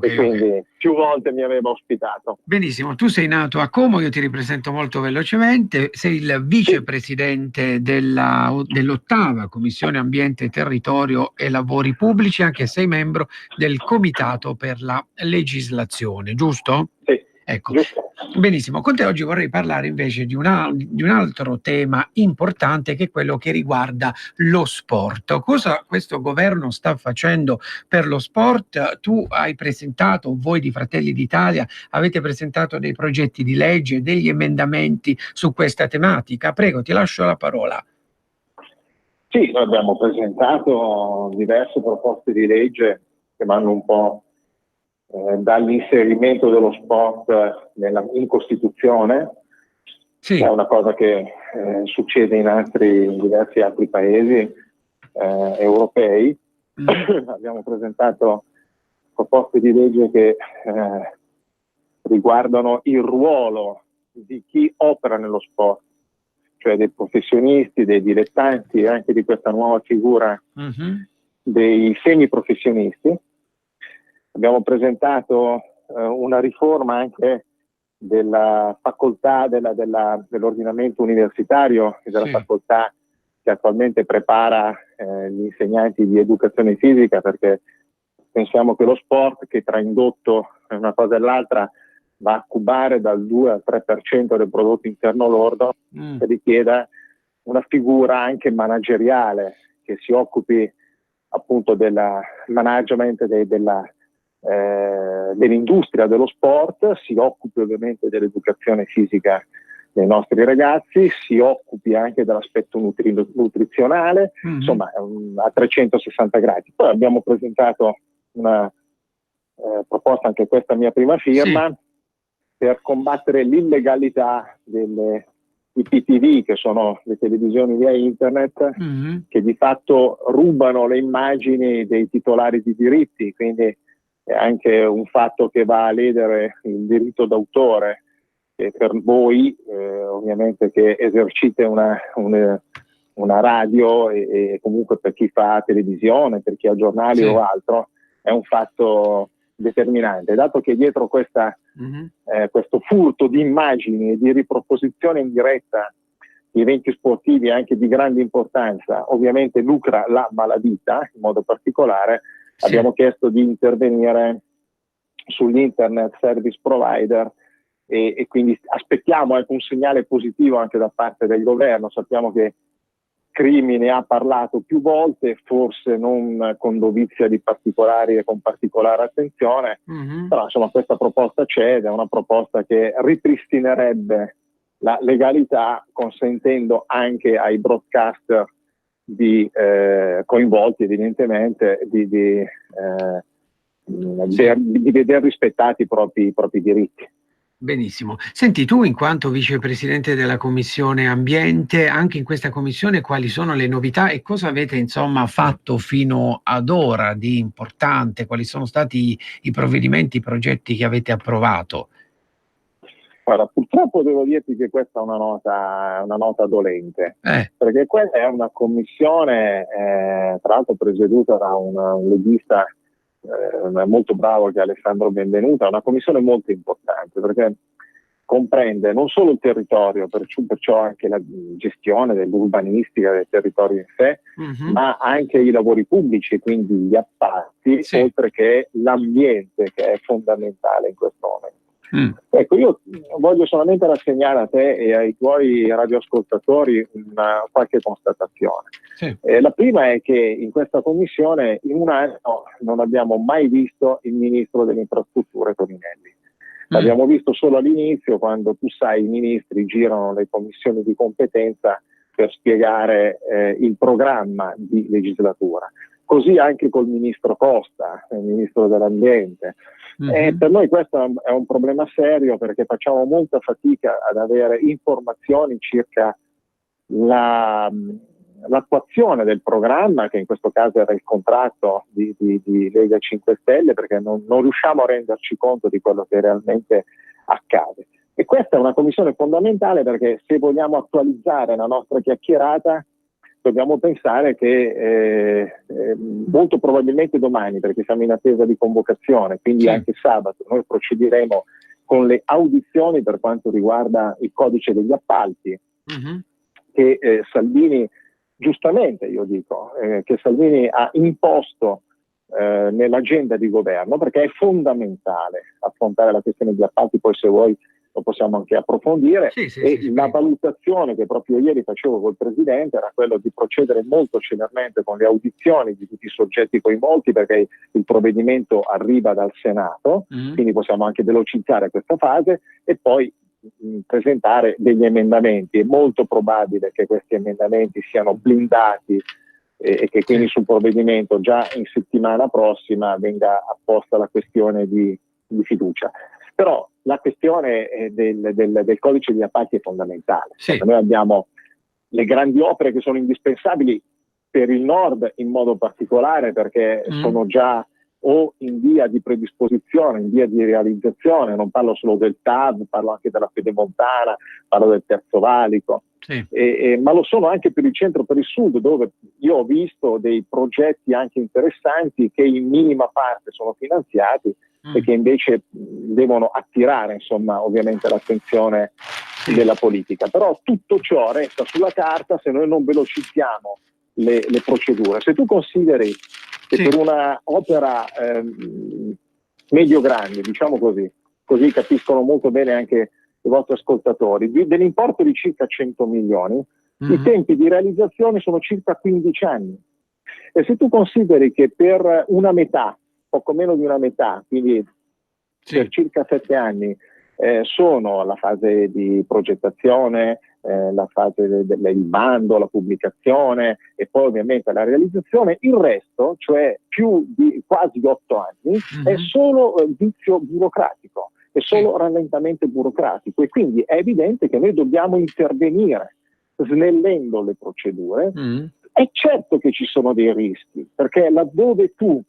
E quindi più volte mi aveva ospitato. Benissimo, tu sei nato a Como, io ti ripresento molto velocemente, sei il vicepresidente dell'8ª Commissione Ambiente, Territorio e Lavori Pubblici, anche sei membro del Comitato per la Legislazione, giusto? Sì. Ecco, benissimo. Con te oggi vorrei parlare invece di un altro tema importante, che è quello che riguarda lo sport. Cosa questo governo sta facendo per lo sport? Tu hai presentato, voi di Fratelli d'Italia avete presentato dei progetti di legge, degli emendamenti su questa tematica. Prego, ti lascio la parola. Sì, noi abbiamo presentato diverse proposte di legge che vanno un po' dall'inserimento dello sport in Costituzione, che è una cosa che succede in diversi altri paesi europei. Abbiamo presentato proposte di legge che riguardano il ruolo di chi opera nello sport, cioè dei professionisti, dei dilettanti e anche di questa nuova figura dei semiprofessionisti. Abbiamo presentato una riforma anche della facoltà dell'ordinamento universitario e della facoltà che attualmente prepara gli insegnanti di educazione fisica, perché pensiamo che lo sport, che tra indotto una cosa e l'altra va a cubare dal 2 al 3% del prodotto interno lordo, che richieda una figura anche manageriale che si occupi appunto del management dell'industria dello sport, si occupi ovviamente dell'educazione fisica dei nostri ragazzi, si occupi anche dell'aspetto nutrizionale, insomma a 360 gradi. Poi abbiamo presentato una proposta, anche questa mia prima firma, per combattere l'illegalità dei PTV, che sono le televisioni via internet, che di fatto rubano le immagini dei titolari di diritti, quindi è anche un fatto che va a ledere il diritto d'autore per voi, ovviamente, che esercite una radio e comunque per chi fa televisione, per chi ha giornali o altro, è un fatto determinante. Dato che dietro questo furto di immagini e di riproposizione in diretta di eventi sportivi anche di grande importanza, ovviamente lucra la malavita in modo particolare, abbiamo chiesto di intervenire sull'Internet Service Provider e quindi aspettiamo un segnale positivo anche da parte del governo. Sappiamo che Crimi ne ha parlato più volte, forse non con dovizia di particolari e con particolare attenzione, però insomma questa proposta c'è ed è una proposta che ripristinerebbe la legalità, consentendo anche ai broadcaster coinvolti evidentemente di vedere rispettati i propri diritti. Benissimo. Senti, tu in quanto vicepresidente della Commissione Ambiente, anche in questa commissione quali sono le novità e cosa avete insomma fatto fino ad ora di importante? Quali sono stati i provvedimenti, i progetti che avete approvato? Guarda, purtroppo devo dirti che questa è una nota dolente, perché questa è una commissione, tra l'altro presieduta da un leghista molto bravo, che è Alessandro Benvenuta, è una commissione molto importante perché comprende non solo il territorio, perciò anche la gestione dell'urbanistica del territorio in sé, ma anche i lavori pubblici, quindi gli appalti, oltre che l'ambiente, che è fondamentale in questo momento. Ecco, io voglio solamente rassegnare a te e ai tuoi radioascoltatori qualche constatazione. La prima è che in questa commissione in un anno non abbiamo mai visto il ministro delle infrastrutture Toninelli. L'abbiamo visto solo all'inizio, quando tu sai i ministri girano le commissioni di competenza per spiegare il programma di legislatura. Così anche col ministro Costa, il ministro dell'ambiente. Per noi questo è un problema serio, perché facciamo molta fatica ad avere informazioni circa l'attuazione del programma, che in questo caso era il contratto di Lega 5 Stelle, perché non riusciamo a renderci conto di quello che realmente accade. E questa è una commissione fondamentale, perché se vogliamo attualizzare la nostra chiacchierata dobbiamo pensare che molto probabilmente domani, perché siamo in attesa di convocazione, quindi anche sabato, noi procederemo con le audizioni per quanto riguarda il codice degli appalti, che Salvini, giustamente io dico, che Salvini ha imposto nell'agenda di governo, perché è fondamentale affrontare la questione degli appalti. Poi se vuoi lo possiamo anche approfondire. La valutazione che proprio ieri facevo col Presidente era quella di procedere molto celermente con le audizioni di tutti i soggetti coinvolti, perché il provvedimento arriva dal Senato, quindi possiamo anche velocizzare questa fase e poi presentare degli emendamenti. È molto probabile che questi emendamenti siano blindati e che quindi sul provvedimento già in settimana prossima venga apposta la questione di fiducia. Però la questione del codice degli appalti è fondamentale. Noi abbiamo le grandi opere che sono indispensabili per il Nord in modo particolare, perché sono già o in via di predisposizione, in via di realizzazione. Non parlo solo del TAV, parlo anche della Pedemontana, parlo del Terzo Valico, ma lo sono anche per il centro, per il sud, dove io ho visto dei progetti anche interessanti che in minima parte sono finanziati e che invece devono attirare, insomma, ovviamente l'attenzione della politica. Però tutto ciò resta sulla carta se noi non velocizziamo le procedure. Se tu consideri che per una opera medio-grande, diciamo così capiscono molto bene anche i vostri ascoltatori, dell'importo di circa 100 milioni, i tempi di realizzazione sono circa 15 anni. E se tu consideri che per una metà, poco meno di una metà, quindi per circa 7 anni, sono la fase di progettazione, la fase del bando, la pubblicazione e poi ovviamente la realizzazione, il resto, cioè più di quasi 8 anni, è solo vizio burocratico, è solo rallentamento burocratico, e quindi è evidente che noi dobbiamo intervenire snellendo le procedure. È certo che ci sono dei rischi, perché laddove tu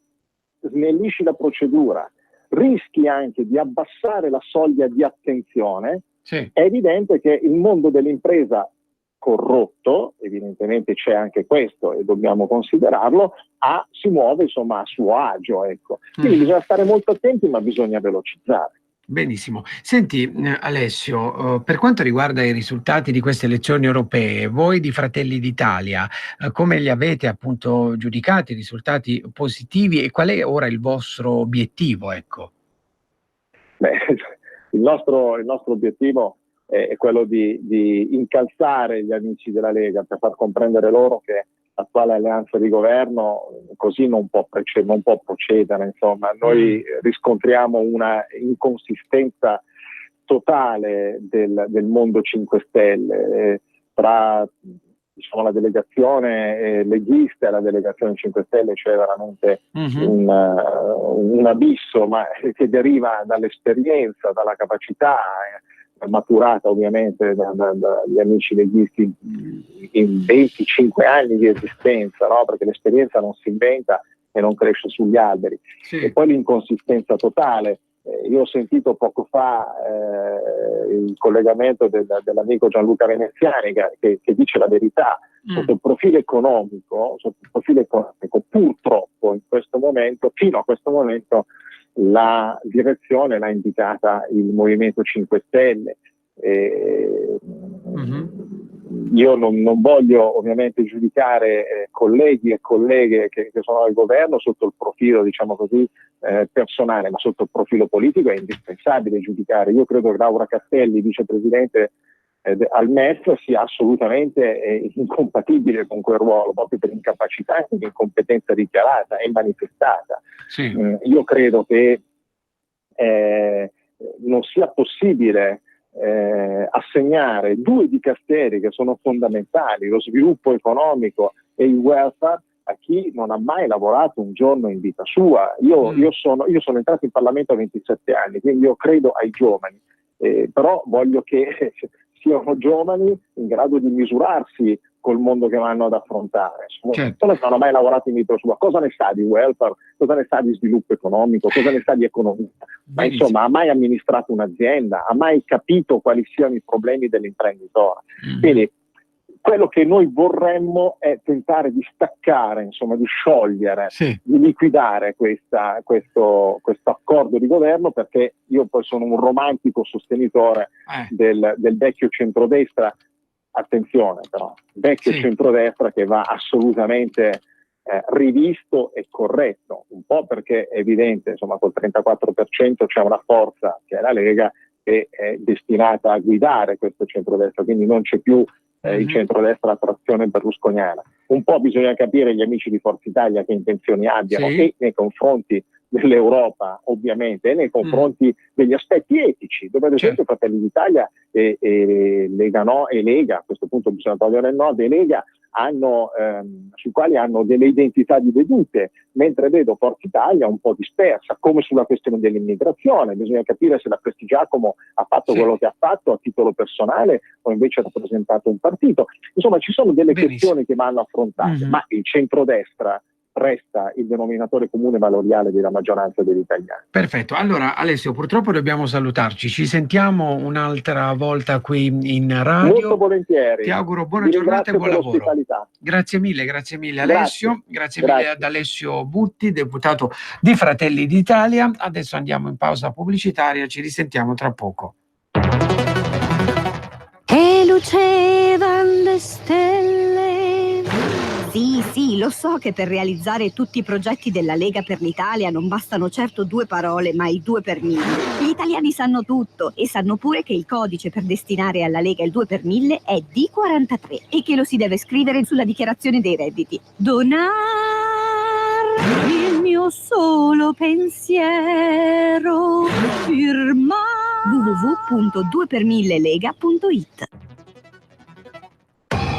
snellisci la procedura rischi anche di abbassare la soglia di attenzione. È evidente che il mondo dell'impresa corrotto, evidentemente c'è anche questo e dobbiamo considerarlo, si muove insomma a suo agio, ecco. Quindi bisogna stare molto attenti, ma bisogna velocizzare. Benissimo. Senti Alessio, per quanto riguarda i risultati di queste elezioni europee, voi di Fratelli d'Italia, come li avete appunto giudicati, risultati positivi, e qual è ora il vostro obiettivo? Ecco. Beh, il nostro obiettivo è quello di incalzare gli amici della Lega, per far comprendere loro che l'attuale alleanza di governo così non può procedere. Insomma, noi riscontriamo una inconsistenza totale del mondo 5 Stelle tra la delegazione leghista e la delegazione 5 Stelle, c'è veramente un abisso, ma che deriva dall'esperienza, dalla capacità maturata ovviamente dagli amici leghisti in 25 anni di esistenza, no? Perché l'esperienza non si inventa e non cresce sugli alberi. E poi l'inconsistenza totale. Io ho sentito poco fa il collegamento dell'amico Gianluca Veneziani che dice la verità. Sotto il profilo economico, purtroppo in questo momento, fino a questo momento, la direzione l'ha indicata il Movimento 5 Stelle. Io non voglio ovviamente giudicare colleghi e colleghe che sono al governo sotto il profilo, diciamo così, personale, ma sotto il profilo politico è indispensabile giudicare. Io credo che Laura Castelli, vicepresidente al MEF, sia assolutamente incompatibile con quel ruolo, proprio per incapacità e incompetenza dichiarata e manifestata. Io credo che non sia possibile assegnare due dicasteri che sono fondamentali, lo sviluppo economico e il welfare, a chi non ha mai lavorato un giorno in vita sua. Io sono entrato in Parlamento a 27 anni, quindi io credo ai giovani, però voglio che siano giovani in grado di misurarsi col mondo che vanno ad affrontare. Non hanno mai lavorato in vita sua, cosa ne sa di welfare, cosa ne sa di sviluppo economico, cosa ne sa di economia? Ma insomma, ha mai amministrato un'azienda, ha mai capito quali siano i problemi dell'imprenditore? Quindi quello che noi vorremmo è tentare di staccare, insomma, di sciogliere, di liquidare questo accordo di governo, perché io poi sono un romantico sostenitore del vecchio centrodestra. Attenzione però, vecchio centrodestra che va assolutamente rivisto e corretto, un po' perché è evidente, insomma, col 34% c'è una forza che è la Lega, che è destinata a guidare questo centrodestra, quindi non c'è più il centrodestra a trazione berlusconiana. Un po' bisogna capire gli amici di Forza Italia che intenzioni abbiano, e nei confronti dell'Europa ovviamente, e nei confronti degli aspetti etici, dove ad esempio Fratelli d'Italia e Lega No e Lega, a questo punto bisogna togliere il Nord, e Lega hanno, sui quali hanno delle identità di vedute, mentre vedo Forza Italia un po' dispersa, come sulla questione dell'immigrazione. Bisogna capire se la Prestigiacomo ha fatto quello che ha fatto a titolo personale o invece ha rappresentato un partito. Insomma, ci sono delle questioni che vanno affrontate, ma il centrodestra resta il denominatore comune valoriale della maggioranza degli italiani. Perfetto, allora Alessio, purtroppo dobbiamo salutarci, ci sentiamo un'altra volta qui in radio. Molto volentieri. Ti auguro buona giornata e buon lavoro. Grazie mille Alessio, grazie mille ad Alessio Butti, deputato di Fratelli d'Italia. Adesso andiamo in pausa pubblicitaria, ci risentiamo tra poco. E lucevano le stelle. Sì, lo so che per realizzare tutti i progetti della Lega per l'Italia non bastano certo 2 parole, ma i 2 per 1000. Gli italiani sanno tutto e sanno pure che il codice per destinare alla Lega il 2 per 1000 è D43 e che lo si deve scrivere sulla dichiarazione dei redditi. Donar il mio solo pensiero, firma www.2per1000lega.it.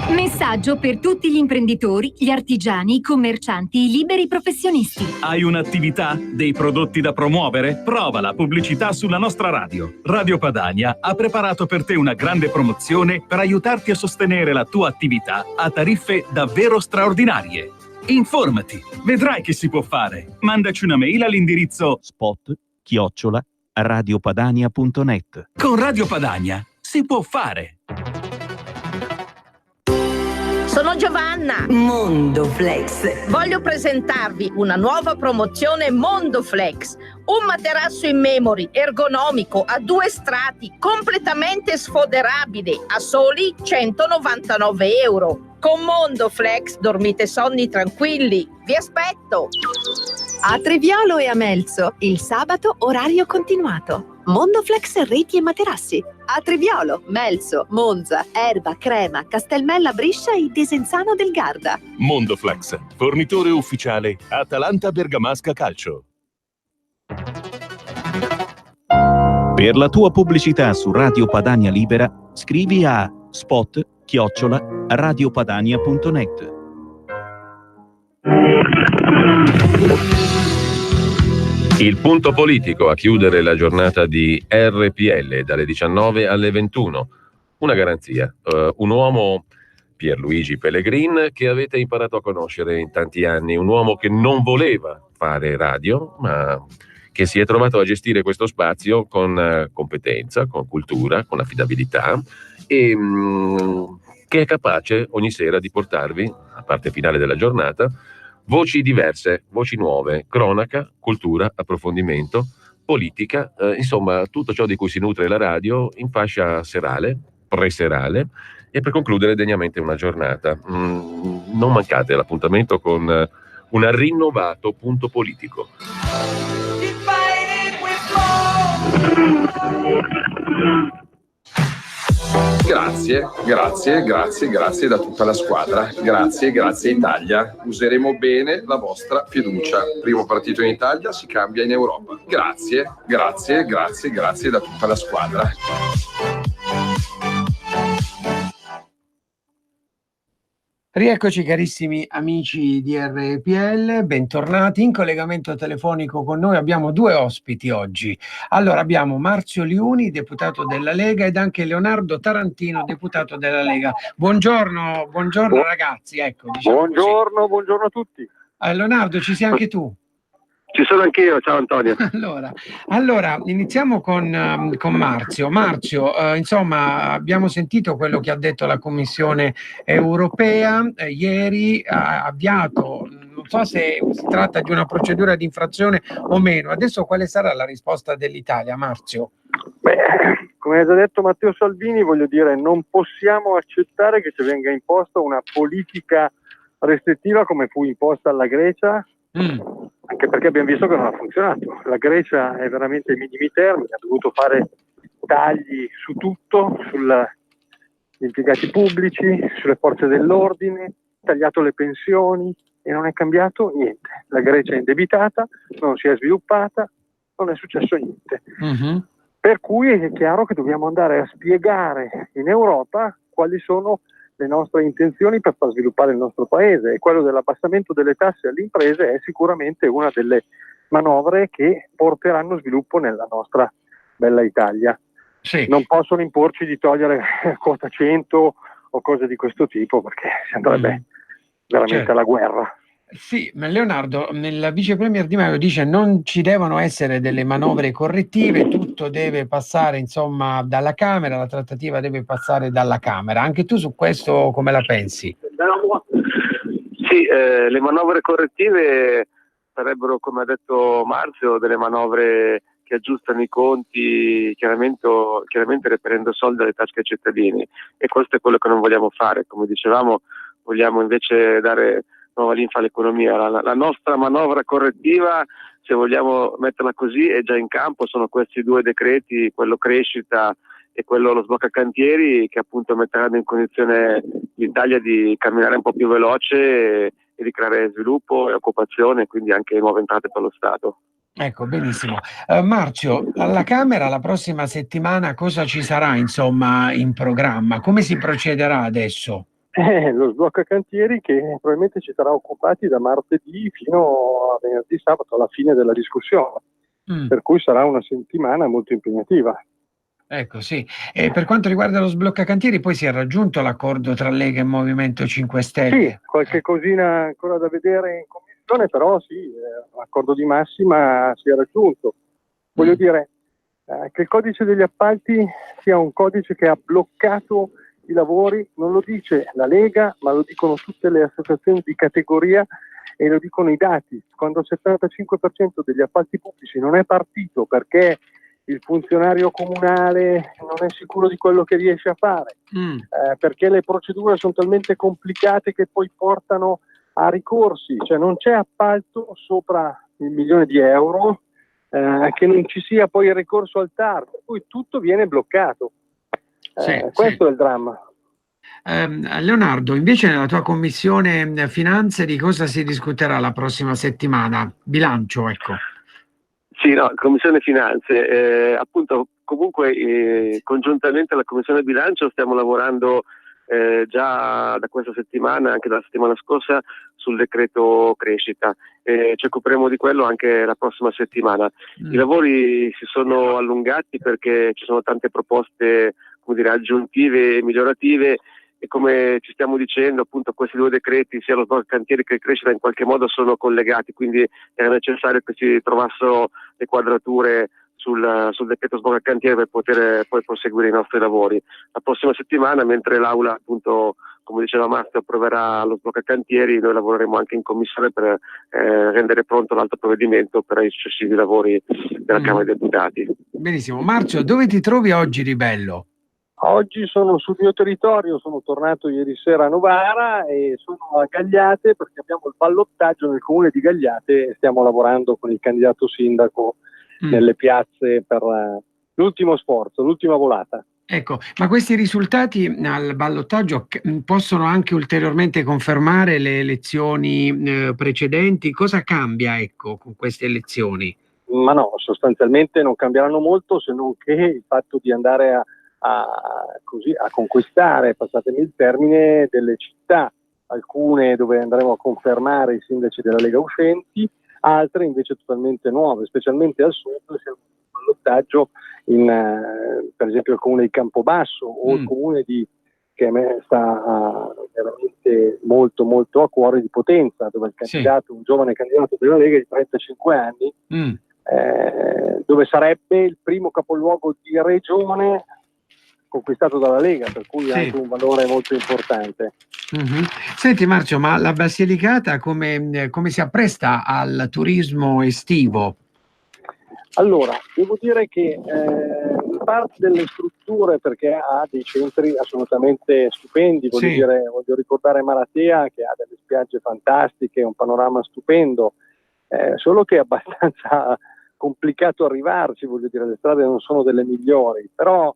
Messaggio per tutti gli imprenditori, gli artigiani, i commercianti, i liberi professionisti. Hai un'attività? Dei prodotti da promuovere? Prova la pubblicità sulla nostra radio. Radio Padania ha preparato per te una grande promozione per aiutarti a sostenere la tua attività a tariffe davvero straordinarie. Informati, vedrai che si può fare. Mandaci una mail all'indirizzo spot@radiopadania.net. Con Radio Padania si può fare. Sono Giovanna, Mondoflex. Voglio presentarvi una nuova promozione Mondoflex. Un materasso in memory, ergonomico, a 2 strati, completamente sfoderabile, a soli 199 euro. Con Mondoflex dormite sonni tranquilli. Vi aspetto! A Treviolo e a Melzo, il sabato orario continuato. Mondoflex reti e materassi. A Treviolo, Melzo, Monza, Erba, Crema, Castelmella Briscia e Desenzano del Garda. Mondoflex, fornitore ufficiale Atalanta Bergamasca Calcio. Per la tua pubblicità su Radio Padania Libera, scrivi a spot@radiopadania.net. Il punto politico a chiudere la giornata di RPL dalle 19 alle 21. Una garanzia, un uomo, Pierluigi Pellegrin, che avete imparato a conoscere in tanti anni, un uomo che non voleva fare radio, ma che si è trovato a gestire questo spazio con competenza, con cultura, con affidabilità e che è capace ogni sera di portarvi, a parte finale della giornata, voci diverse, voci nuove, cronaca, cultura, approfondimento, politica, insomma tutto ciò di cui si nutre la radio in fascia serale, preserale e per concludere degnamente una giornata. Non mancate l'appuntamento con un rinnovato punto politico. Grazie da tutta la squadra. Grazie Italia. Useremo bene la vostra fiducia. Primo partito in Italia, si cambia in Europa. Grazie da tutta la squadra. Rieccoci carissimi amici di RPL, bentornati. In collegamento telefonico con noi abbiamo 2 ospiti oggi. Allora abbiamo Marzio Liuni, deputato della Lega, ed anche Leonardo Tarantino, deputato della Lega. Buongiorno ragazzi. Ecco, diciamo buongiorno a tutti. Leonardo, ci sei anche tu? Ci sono anch'io, ciao Antonio. Allora iniziamo con Marzio. Marzio, insomma, abbiamo sentito quello che ha detto la Commissione europea ieri, ha avviato, non so se si tratta di una procedura di infrazione o meno. Adesso quale sarà la risposta dell'Italia, Marzio? Come ha già detto Matteo Salvini, voglio dire, non possiamo accettare che ci venga imposta una politica restrittiva come fu imposta alla Grecia, anche perché abbiamo visto che non ha funzionato. La Grecia è veramente ai minimi termini, ha dovuto fare tagli su tutto, sugli impiegati pubblici, sulle forze dell'ordine, tagliato le pensioni e non è cambiato niente. La Grecia è indebitata, non si è sviluppata, non è successo niente. Per cui è chiaro che dobbiamo andare a spiegare in Europa quali sono le nostre intenzioni per far sviluppare il nostro paese, e quello dell'abbassamento delle tasse alle imprese è sicuramente una delle manovre che porteranno sviluppo nella nostra bella Italia. Sì. Non possono imporci di togliere quota 100 o cose di questo tipo, perché si andrebbe veramente alla guerra. Sì, ma Leonardo, il vice premier Di Maio dice non ci devono essere delle manovre correttive, tutto deve passare insomma dalla Camera, la trattativa deve passare dalla Camera. Anche tu su questo come la pensi? Sì, le manovre correttive sarebbero, come ha detto Marzio, delle manovre che aggiustano i conti, chiaramente reperendo soldi dalle tasche ai cittadini, e questo è quello che non vogliamo fare. Come dicevamo, vogliamo invece dare nuova linfa all'economia. La nostra manovra correttiva, se vogliamo metterla così, è già in campo, sono questi due decreti, quello crescita e quello lo sblocca cantieri, che appunto metteranno in condizione l'Italia di camminare un po' più veloce e di creare sviluppo e occupazione, quindi anche nuove entrate per lo Stato. Ecco, benissimo. Marzio, alla Camera la prossima settimana cosa ci sarà insomma in programma? Come si procederà adesso? Lo sblocca cantieri, che probabilmente ci sarà occupati da martedì fino a venerdì, sabato, alla fine della discussione, per cui sarà una settimana molto impegnativa. Ecco, sì. E per quanto riguarda lo sblocca cantieri, poi si è raggiunto l'accordo tra Lega e Movimento 5 Stelle? Sì, qualche cosina ancora da vedere in commissione, però sì, l'accordo di massima si è raggiunto. Voglio dire che il codice degli appalti sia un codice che ha bloccato i lavori, non lo dice la Lega, ma lo dicono tutte le associazioni di categoria e lo dicono i dati. Quando il 75% degli appalti pubblici non è partito perché il funzionario comunale non è sicuro di quello che riesce a fare, perché le procedure sono talmente complicate che poi portano a ricorsi, cioè non c'è appalto sopra il €1.000.000 che non ci sia poi il ricorso al TAR, per cui tutto viene bloccato. Questo è il dramma. Leonardo, invece nella tua commissione finanze di cosa si discuterà la prossima settimana? Bilancio, ecco. Sì, no, Commissione Finanze, appunto, comunque congiuntamente alla Commissione Bilancio stiamo lavorando già da questa settimana, anche dalla settimana scorsa, sul decreto crescita. Ci occuperemo di quello anche la prossima settimana. I lavori si sono allungati perché ci sono tante proposte, come dire, aggiuntive e migliorative, e come ci stiamo dicendo, appunto, questi due decreti, sia lo sblocca cantieri che il crescita, in qualche modo sono collegati, quindi era necessario che si trovassero le quadrature sul decreto sblocca cantieri per poter poi proseguire i nostri lavori. La prossima settimana, mentre l'Aula, appunto, come diceva Marzio, approverà lo sblocca cantieri, noi lavoreremo anche in commissione per rendere pronto l'altro provvedimento per i successivi lavori della Camera dei Deputati. Benissimo. Marzio, dove ti trovi oggi di bello? Oggi sono sul mio territorio, sono tornato ieri sera a Novara e sono a Gagliate perché abbiamo il ballottaggio nel comune di Gagliate e stiamo lavorando con il candidato sindaco nelle piazze per l'ultimo sforzo, l'ultima volata. Ecco, ma questi risultati al ballottaggio possono anche ulteriormente confermare le elezioni precedenti? Cosa cambia, ecco, con queste elezioni? Ma no, sostanzialmente non cambieranno molto, se non che il fatto di andare a conquistare, passatemi il termine, delle città, alcune dove andremo a confermare i sindaci della Lega uscenti, altre invece totalmente nuove, specialmente al sud. Siamo in ballottaggio per esempio il comune di Campobasso o il comune che a me sta veramente molto molto a cuore, di Potenza, dove il candidato, un giovane candidato della Lega di 35 anni, dove sarebbe il primo capoluogo di regione conquistato dalla Lega, per cui ha anche un valore molto importante. Senti Marzio, ma la Basilicata come si appresta al turismo estivo? Allora, devo dire che parte delle strutture, perché ha dei centri assolutamente stupendi, voglio ricordare Maratea, che ha delle spiagge fantastiche, un panorama stupendo, solo che è abbastanza complicato arrivarci, voglio dire, le strade non sono delle migliori, però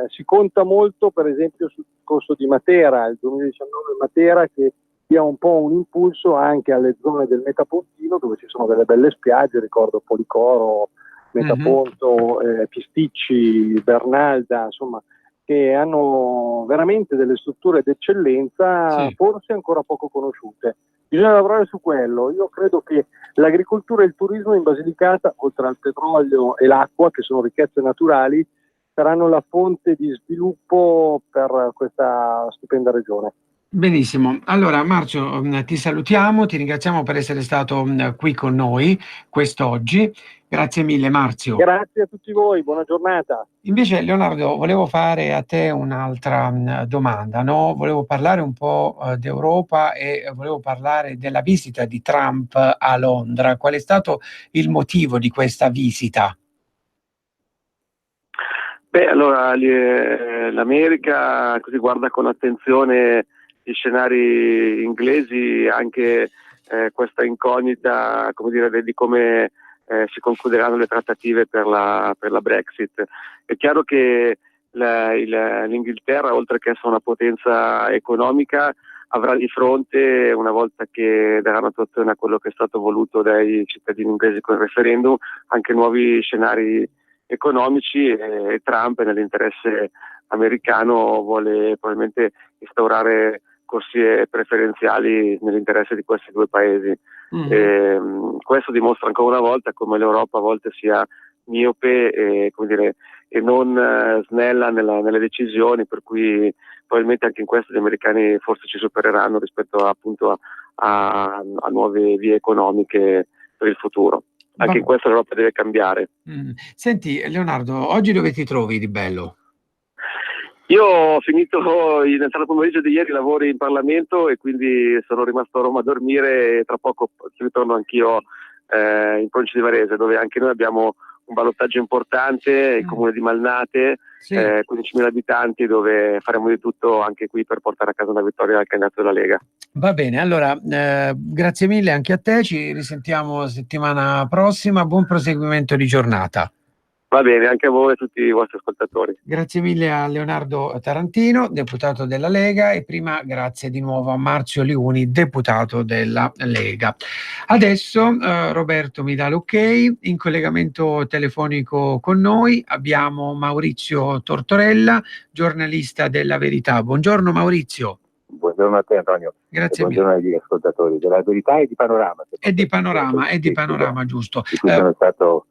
si conta molto per esempio sul corso di Matera, il 2019 Matera, che dia un po' un impulso anche alle zone del Metapontino, dove ci sono delle belle spiagge, ricordo Policoro, Metaponto, Pisticci, Bernalda, insomma, che hanno veramente delle strutture d'eccellenza, forse ancora poco conosciute. Bisogna lavorare su quello. Io credo che l'agricoltura e il turismo in Basilicata, oltre al petrolio e l'acqua, che sono ricchezze naturali, saranno la fonte di sviluppo per questa stupenda regione. Benissimo, allora Marzio, ti salutiamo, ti ringraziamo per essere stato qui con noi quest'oggi. Grazie mille Marzio. Grazie a tutti voi, buona giornata. Invece Leonardo, volevo fare a te un'altra domanda, no? Volevo parlare un po' d'Europa e volevo parlare della visita di Trump a Londra. Qual è stato il motivo di questa visita? Beh, allora l'America così guarda con attenzione gli scenari inglesi, anche questa incognita, come dire, di come si concluderanno le trattative per la Brexit. È chiaro che l'Inghilterra, oltre che essere una potenza economica, avrà di fronte, una volta che daranno attuazione a quello che è stato voluto dai cittadini inglesi con il referendum, anche nuovi scenari economici, e Trump, nell'interesse americano, vuole probabilmente instaurare corsie preferenziali nell'interesse di questi due paesi. Questo dimostra ancora una volta come l'Europa a volte sia miope e non snella nelle decisioni, per cui probabilmente anche in questo gli americani forse ci supereranno rispetto appunto a nuove vie economiche per il futuro. Anche in questo l'Europa deve cambiare. Senti Leonardo, oggi dove ti trovi di bello? Io ho finito nel tardo pomeriggio di ieri i lavori in Parlamento e quindi sono rimasto a Roma a dormire, e tra poco ritorno anch'io in provincia di Varese, dove anche noi abbiamo un ballottaggio importante, il comune di Malnate, 15.000 abitanti, dove faremo di tutto anche qui per portare a casa una vittoria al candidato della Lega. Va bene, allora grazie mille anche a te, ci risentiamo settimana prossima, buon proseguimento di giornata. Va bene, anche a voi e a tutti i vostri ascoltatori. Grazie mille a Leonardo Tarantino, deputato della Lega, e prima grazie di nuovo a Marzio Liuni, deputato della Lega. Adesso Roberto mi dà l'ok, in collegamento telefonico con noi abbiamo Maurizio Tortorella, giornalista della Verità. Buongiorno Maurizio. Buongiorno a te Antonio. Grazie mille. Buongiorno agli ascoltatori della Verità e di Panorama. E di Panorama, giusto. Di cui sono stato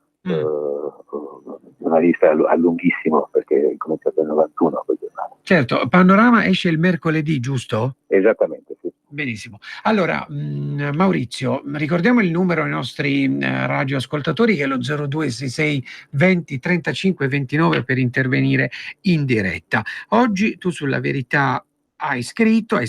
giornalista a lunghissimo, perché ho cominciato nel 91. Certo, Panorama esce il mercoledì, giusto? Esattamente, sì. Benissimo. Allora, Maurizio, ricordiamo il numero ai nostri radioascoltatori, che è lo 0266 20 35 29 per intervenire in diretta. Oggi tu sulla Verità hai scritto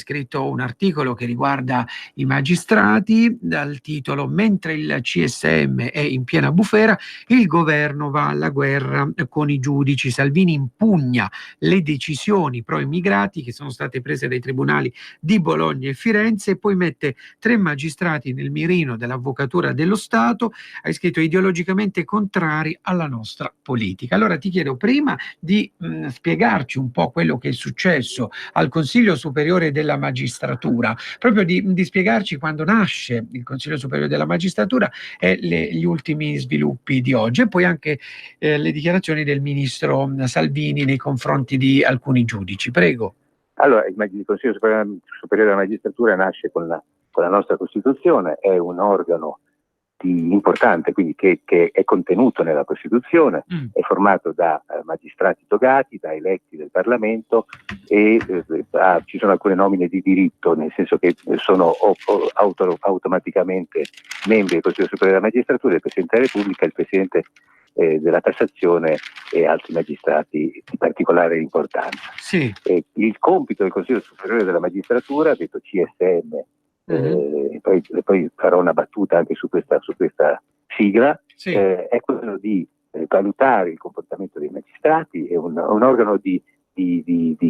un articolo che riguarda i magistrati dal titolo "Mentre il CSM è in piena bufera, il governo va alla guerra con i giudici. Salvini impugna le decisioni pro immigrati che sono state prese dai tribunali di Bologna e Firenze e poi mette 3 magistrati nel mirino dell'Avvocatura dello Stato". Hai scritto "ideologicamente contrari alla nostra politica". Allora ti chiedo prima di spiegarci un po' quello che è successo al Consiglio Superiore della Magistratura, proprio di spiegarci quando nasce il Consiglio Superiore della Magistratura e gli ultimi sviluppi di oggi, e poi anche le dichiarazioni del ministro Salvini nei confronti di alcuni giudici. Prego. Allora, il Consiglio Superiore della Magistratura nasce con la nostra Costituzione, è un organo importante, quindi che è contenuto nella Costituzione, è formato da magistrati togati, da eletti del Parlamento, e ci sono alcune nomine di diritto, nel senso che sono automaticamente membri del Consiglio Superiore della Magistratura, il Presidente della Repubblica, il Presidente della Tassazione e altri magistrati di particolare importanza. Sì. Il compito del Consiglio Superiore della Magistratura, detto CSM, poi farò una battuta anche su questa sigla, è quello di valutare il comportamento dei magistrati, è un organo di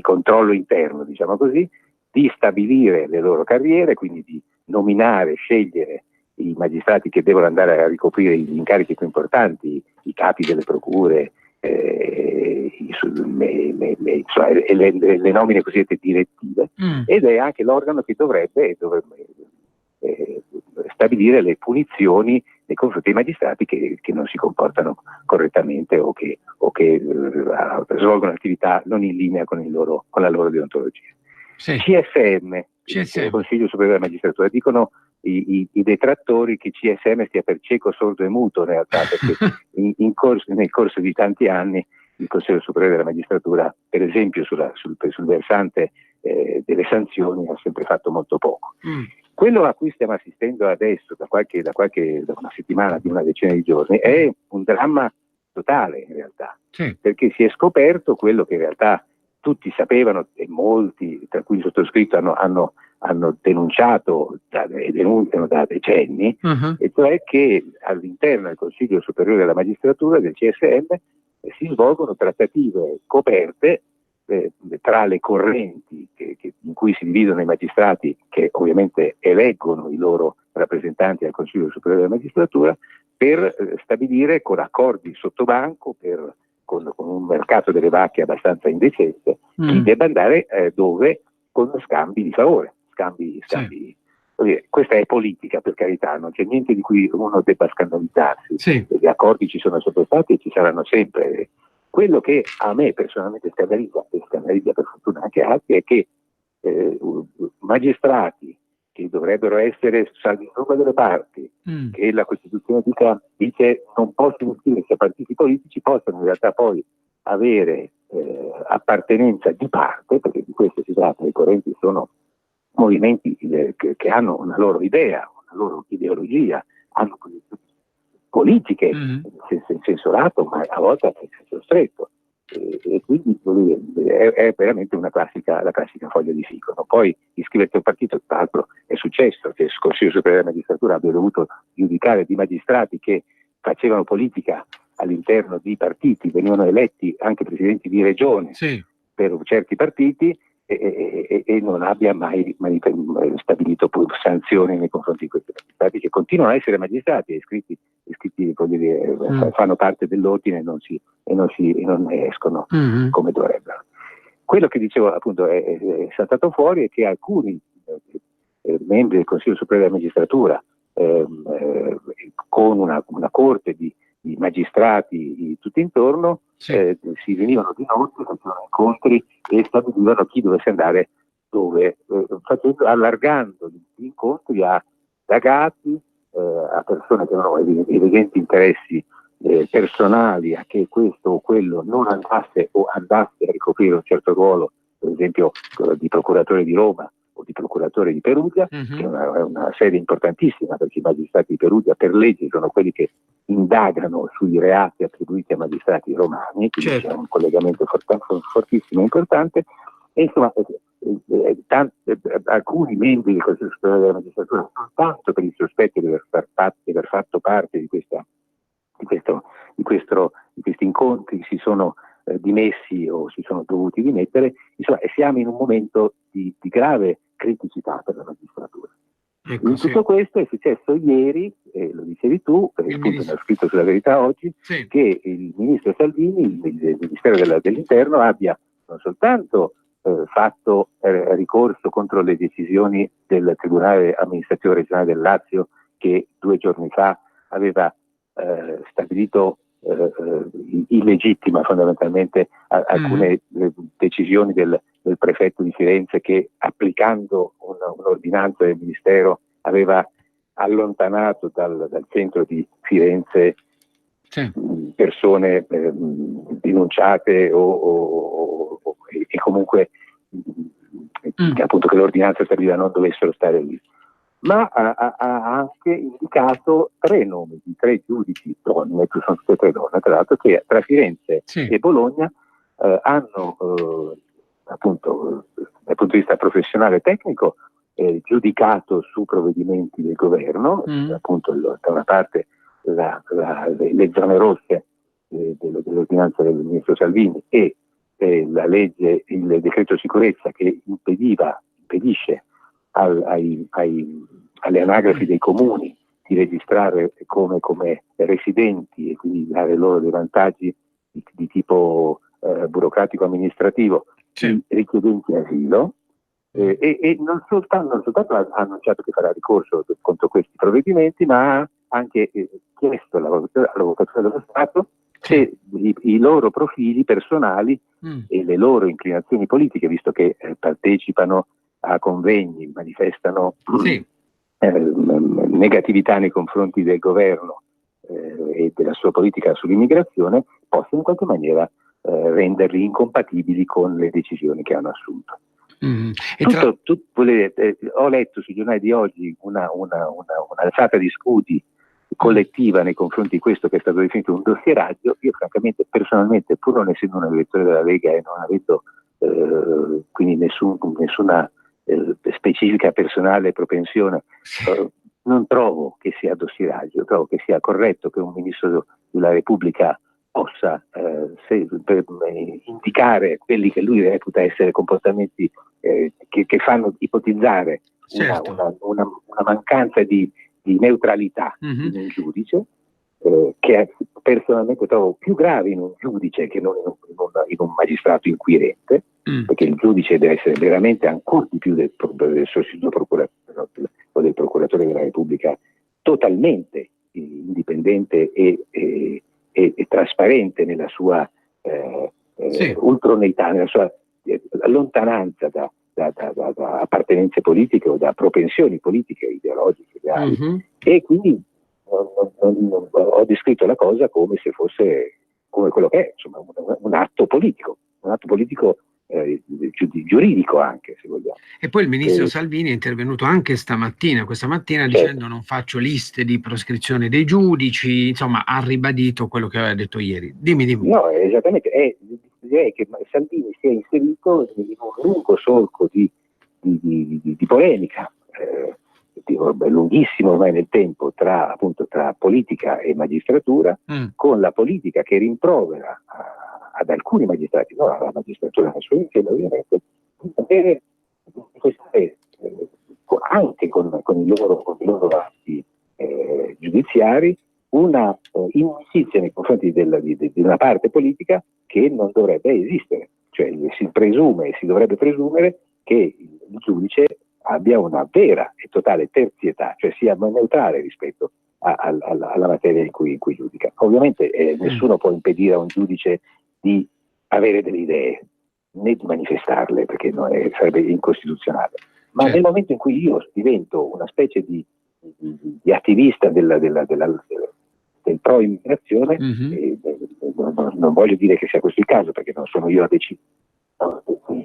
controllo interno, diciamo così, di stabilire le loro carriere, quindi di nominare, scegliere i magistrati che devono andare a ricoprire gli incarichi più importanti, i capi delle procure, le nomine cosiddette direttive, ed è anche l'organo che dovrebbe stabilire le punizioni nei confronti dei magistrati che non si comportano correttamente o che svolgono attività non in linea con la loro deontologia. Sì. CSM, il Consiglio Superiore della Magistratura, dicono i detrattori che CSM stia per cieco, sordo e muto in realtà, perché nel corso di tanti anni il Consiglio Superiore della Magistratura, per esempio sul versante delle sanzioni, ha sempre fatto molto poco. Quello a cui stiamo assistendo adesso da una settimana, di una decina di giorni, è un dramma totale in realtà, perché si è scoperto quello che in realtà tutti sapevano, e molti, tra cui il sottoscritto, hanno denunciato e denunciano da decenni, e cioè che all'interno del Consiglio Superiore della Magistratura, del CSM, si svolgono trattative coperte tra le correnti in cui si dividono i magistrati, che ovviamente eleggono i loro rappresentanti al Consiglio Superiore della Magistratura, per stabilire con accordi sottobanco, con un mercato delle vacche abbastanza indecente, chi debba andare dove, con scambi di favore. Questa è politica, per carità, non c'è niente di cui uno debba scandalizzarsi. Gli accordi ci sono sempre stati e ci saranno sempre. Quello che a me personalmente scandalizza, e scandalizza per fortuna anche altri, è che magistrati che dovrebbero essere salvi in rumbo delle parti, che la Costituzione dice non possono iscriversi a partiti politici, possono in realtà poi avere appartenenza di parte, perché di questo si tratta. Le correnti sono movimenti che hanno una loro idea, una loro ideologia, hanno posizioni politiche in senso lato, ma a volte in senso stretto, e quindi è veramente la classica foglia di fico. Poi iscriversi a un partito, tra l'altro è successo che il Consiglio Superiore della Magistratura abbia dovuto giudicare di magistrati che facevano politica all'interno di partiti, venivano eletti anche presidenti di regione per certi partiti, e non abbia mai stabilito stabilito nei confronti di questi magistrati, che continuano a essere magistrati iscritti voglio dire, fanno parte dell'ordine e non ne escono come dovrebbero. Quello che dicevo appunto è saltato fuori è che alcuni membri del Consiglio Superiore della Magistratura, con una corte di magistrati tutti intorno, si riunivano di notte, facevano incontri e stabilivano chi dovesse andare dove, allargando gli incontri a ragazzi, a persone che avevano evidenti interessi personali a che questo o quello non andasse o andasse a ricoprire un certo ruolo, per esempio di procuratore di Roma o di procuratore di Perugia, che è una sede importantissima, perché i magistrati di Perugia per legge sono quelli che indagano sui reati attribuiti ai magistrati romani, quindi c'è un collegamento fortissimo e importante. E insomma, alcuni membri del Consiglio Superiore della Magistratura, soltanto per il sospetto di aver fatto parte di questi incontri, si sono dimessi o si sono dovuti dimettere. Insomma, siamo in un momento di grave criticità per la magistratura. In tutto questo è successo ieri, lo dicevi tu, appunto l'ho scritto sulla Verità oggi, che il ministro Salvini, il Ministero dell'Interno, abbia non soltanto fatto ricorso contro le decisioni del Tribunale Amministrativo Regionale del Lazio, che 2 giorni fa aveva stabilito illegittima fondamentalmente alcune decisioni del prefetto di Firenze, che applicando un'ordinanza del Ministero aveva allontanato dal centro di Firenze persone denunciate e comunque appunto che l'ordinanza stabiliva non dovessero stare lì. Ma ha anche indicato 3 nomi di 3 giudici donne, che sono tutte 3 donne, tra l'altro, che tra Firenze e Bologna hanno appunto dal punto di vista professionale e tecnico giudicato su provvedimenti del governo, appunto da una parte le zone rosse dell'ordinanza del ministro Salvini e la legge, il decreto sicurezza che impedisce alle anagrafi dei comuni di registrare come residenti e quindi dare loro dei vantaggi di tipo burocratico amministrativo i richiedenti asilo, e non soltanto ha annunciato che farà ricorso contro questi provvedimenti, ma ha anche chiesto all'Avvocatura dello Stato se i loro profili personali e le loro inclinazioni politiche, visto che partecipano a convegni, manifestano negatività nei confronti del governo e della sua politica sull'immigrazione, possono in qualche maniera renderli incompatibili con le decisioni che hanno assunto. Ho letto sui giornali di oggi un'alzata di scudi collettiva nei confronti di questo che è stato definito un dossieraggio. Io francamente, personalmente, pur non essendo un elettore della Lega e non avendo quindi nessuna specifica personale propensione, non trovo che sia dossieraggio, trovo che sia corretto che un ministro della Repubblica possa indicare quelli che lui reputa essere comportamenti che fanno ipotizzare una mancanza di neutralità in un giudice, che personalmente trovo più grave in un giudice che non in un magistrato inquirente, perché il giudice deve essere veramente ancora di più del sostituto procuratore o del procuratore della Repubblica, totalmente indipendente e trasparente nella sua ultroneità, nella sua lontananza da appartenenze politiche o da propensioni politiche, ideologiche, reali. E quindi ho descritto la cosa come se fosse come quello che è, insomma, un atto politico giuridico anche, se vogliamo. E poi il ministro Salvini è intervenuto anche questa mattina dicendo non faccio liste di proscrizione dei giudici, insomma ha ribadito quello che aveva detto ieri. Dimmi. No, esattamente, direi che Salvini si è inserito in un lungo solco di polemica, lunghissimo ormai nel tempo, tra politica e magistratura, con la politica che rimprovera ad alcuni magistrati, non alla magistratura nel suo insieme ovviamente, di avere anche con i loro atti giudiziari una inimicizia nei confronti di una parte politica che non dovrebbe esistere, cioè si dovrebbe presumere che il giudice abbia una vera e totale terzietà, cioè sia neutrale rispetto alla materia in cui giudica. Ovviamente nessuno può impedire a un giudice di avere delle idee, né di manifestarle, perché sarebbe incostituzionale. Ma nel momento in cui io divento una specie di attivista del pro immigrazione, non voglio dire che sia questo il caso, perché non sono io a decidere.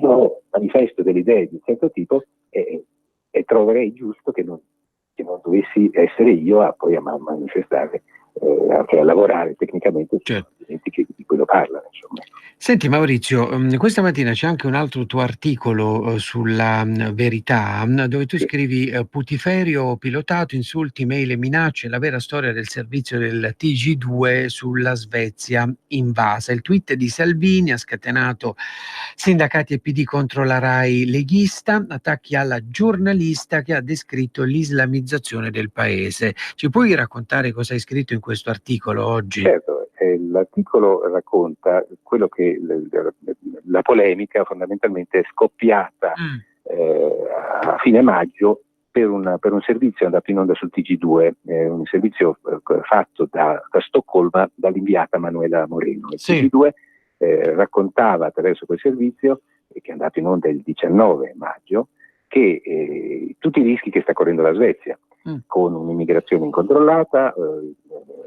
Io manifesto delle idee di un certo tipo e troverei giusto che non dovessi essere io a manifestare, a lavorare tecnicamente sui documenti di cui lo parlano, insomma. Senti Maurizio, questa mattina c'è anche un altro tuo articolo sulla Verità, dove tu scrivi putiferio pilotato, insulti, mail e minacce, la vera storia del servizio del TG2 sulla Svezia invasa. Il tweet di Salvini ha scatenato sindacati e PD contro la Rai leghista, attacchi alla giornalista che ha descritto l'islamizzazione del paese. Ci puoi raccontare cosa hai scritto in questo articolo oggi? Certo, l'articolo racconta quello che la polemica fondamentalmente è scoppiata a fine maggio per un servizio andato in onda sul TG2, un servizio fatto da Stoccolma dall'inviata Manuela Moreno. Il TG2 raccontava attraverso quel servizio, che è andato in onda il 19 maggio, che tutti i rischi che sta correndo la Svezia, con un'immigrazione incontrollata,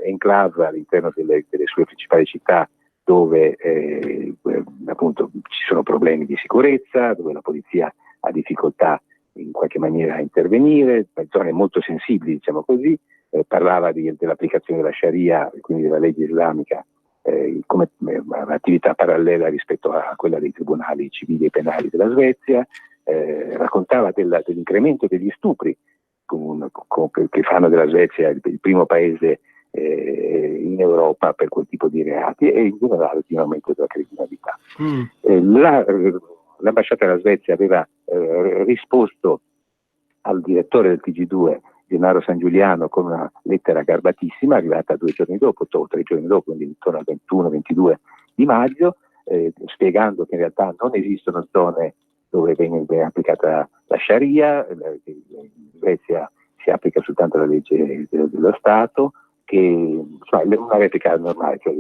enclave all'interno delle sue principali città, dove appunto ci sono problemi di sicurezza, dove la polizia ha difficoltà in qualche maniera a intervenire, zone molto sensibili, diciamo così. Parlava dell'applicazione della Sharia, quindi della legge islamica, come un'attività parallela rispetto a quella dei tribunali civili e penali della Svezia. Raccontava dell'incremento degli stupri che fanno della Svezia il primo paese in Europa per quel tipo di reati e in generale di un aumento della criminalità. L'ambasciata della Svezia aveva risposto al direttore del TG2, Gennaro San Giuliano, con una lettera garbatissima arrivata 2 giorni dopo, o 3 giorni dopo, quindi intorno al 21-22 di maggio, spiegando che in realtà non esistono zone dove viene applicata la Sharia, in Svezia si applica soltanto la legge dello Stato, che cioè, una replica normale, cioè,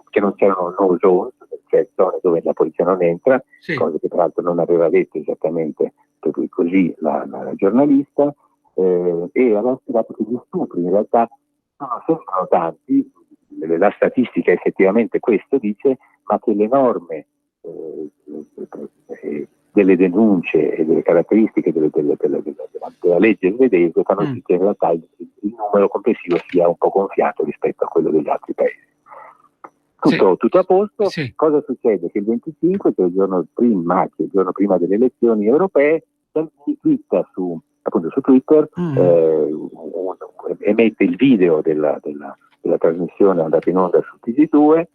che non c'erano no zone, cioè zone dove la polizia non entra, cosa che tra l'altro non aveva detto esattamente proprio così la giornalista, e aveva spiegato che gli stupri in realtà sembrano tanti, la statistica effettivamente questo dice, ma che le norme delle denunce e delle caratteristiche della legge svedese fanno sì che in realtà il numero complessivo sia un po' gonfiato rispetto a quello degli altri paesi. Tutto a posto. Cosa succede? Che il 25, che è il giorno prima delle elezioni europee, si twitta su Twitter, emette il video della trasmissione andata in onda su TG2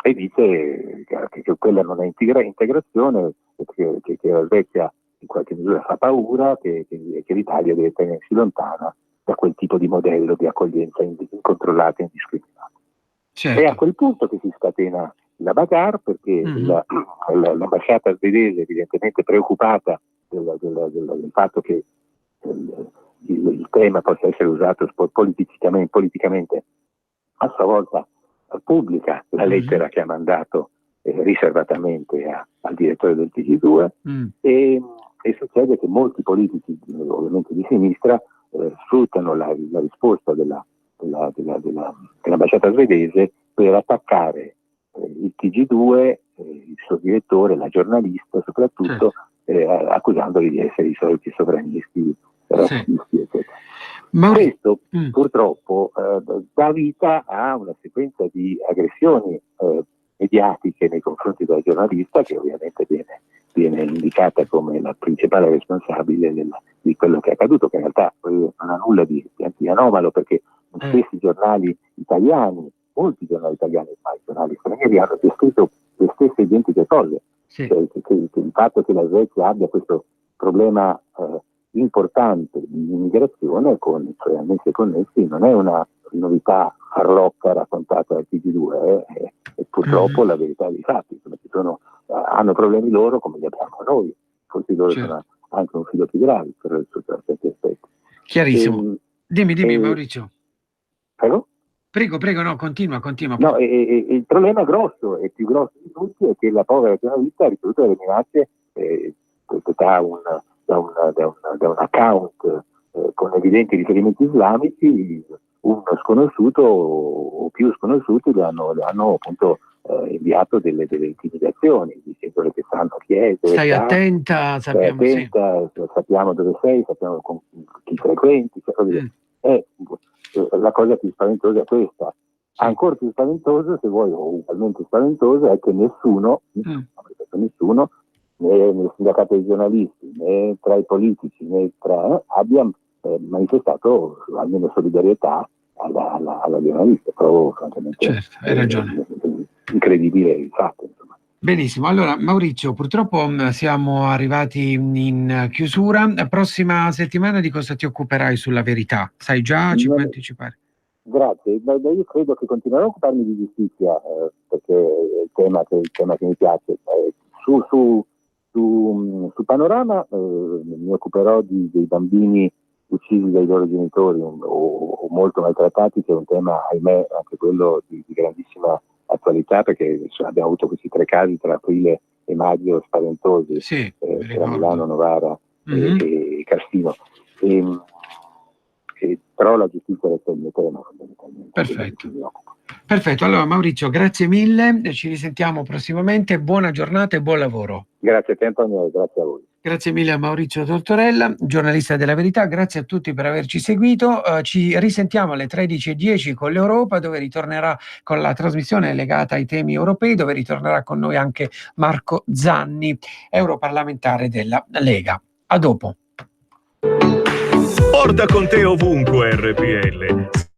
e dice che quella non è integrazione, che la Svezia in qualche misura fa paura, che l'Italia deve tenersi lontana da quel tipo di modello di accoglienza incontrollata e indiscriminata. È a quel punto che si scatena la bagarre, perché l'ambasciata svedese, evidentemente preoccupata del fatto che il tema possa essere usato politicamente, a sua volta pubblica la lettera che ha mandato riservatamente al direttore del TG2 e succede che molti politici, ovviamente di sinistra, sfruttano la risposta dell'ambasciata svedese per attaccare il TG2, il suo direttore, la giornalista soprattutto, accusandoli di essere i soliti sovranisti, razzisti, eccetera. Questo purtroppo dà vita a una sequenza di aggressioni mediatiche nei confronti della giornalista, che ovviamente viene indicata come la principale responsabile di quello che è accaduto, che in realtà non ha nulla di anomalo, perché stessi giornali italiani, molti giornali italiani, ma i giornali stranieri, hanno descritto le stesse identiche cose. Cioè, che il fatto che la Svezia abbia questo problema importante di immigrazione con i suoi annessi connessi non è una novità farlocca raccontata dal TG2, è purtroppo la verità dei fatti. Hanno problemi loro come li abbiamo noi, forse loro sono anche un filo più gravi per certi aspetti. Chiarissimo. Dimmi Maurizio. Prego, no, continua. No, il problema grosso, e più grosso di tutti, è che la povera giornalista ha ricevuto delle minacce da un account con evidenti riferimenti islamici. Uno sconosciuto o più sconosciuti le hanno appunto inviato delle intimidazioni, dicendole che sanno chi è, dove stai attenta, sappiamo dove sei, sappiamo con chi frequenti. La cosa più spaventosa è questa. Ancora più spaventoso, se vuoi, o ugualmente spaventoso, è che nessuno, né nel sindacato dei giornalisti, né tra i politici, né abbia manifestato almeno solidarietà alla giornalista. Trovo francamente hai ragione. Incredibile il fatto, insomma. Benissimo, allora Maurizio, purtroppo siamo arrivati in chiusura. La prossima settimana di cosa ti occuperai sulla Verità? Sai già? Ci puoi anticipare? Grazie, io credo che continuerò a occuparmi di giustizia, perché è il tema che mi piace. Su Panorama mi occuperò dei bambini uccisi dai loro genitori o molto maltrattati, che è un tema, ahimè, anche quello di grandissima attualità, perché abbiamo avuto questi 3 casi tra aprile e maggio spaventosi, tra Milano, Novara e Cassino. Però la giustizia resta il mio tema fondamentalmente. Perfetto, allora Maurizio, grazie mille, ci risentiamo prossimamente, buona giornata e buon lavoro. Grazie a te Antonio e grazie a voi. Grazie mille a Maurizio Tortorella, giornalista della Verità, grazie a tutti per averci seguito, ci risentiamo alle 13:10 con l'Europa, dove ritornerà con la trasmissione legata ai temi europei, dove ritornerà con noi anche Marco Zanni, europarlamentare della Lega. A dopo. Porta con te ovunque RPL.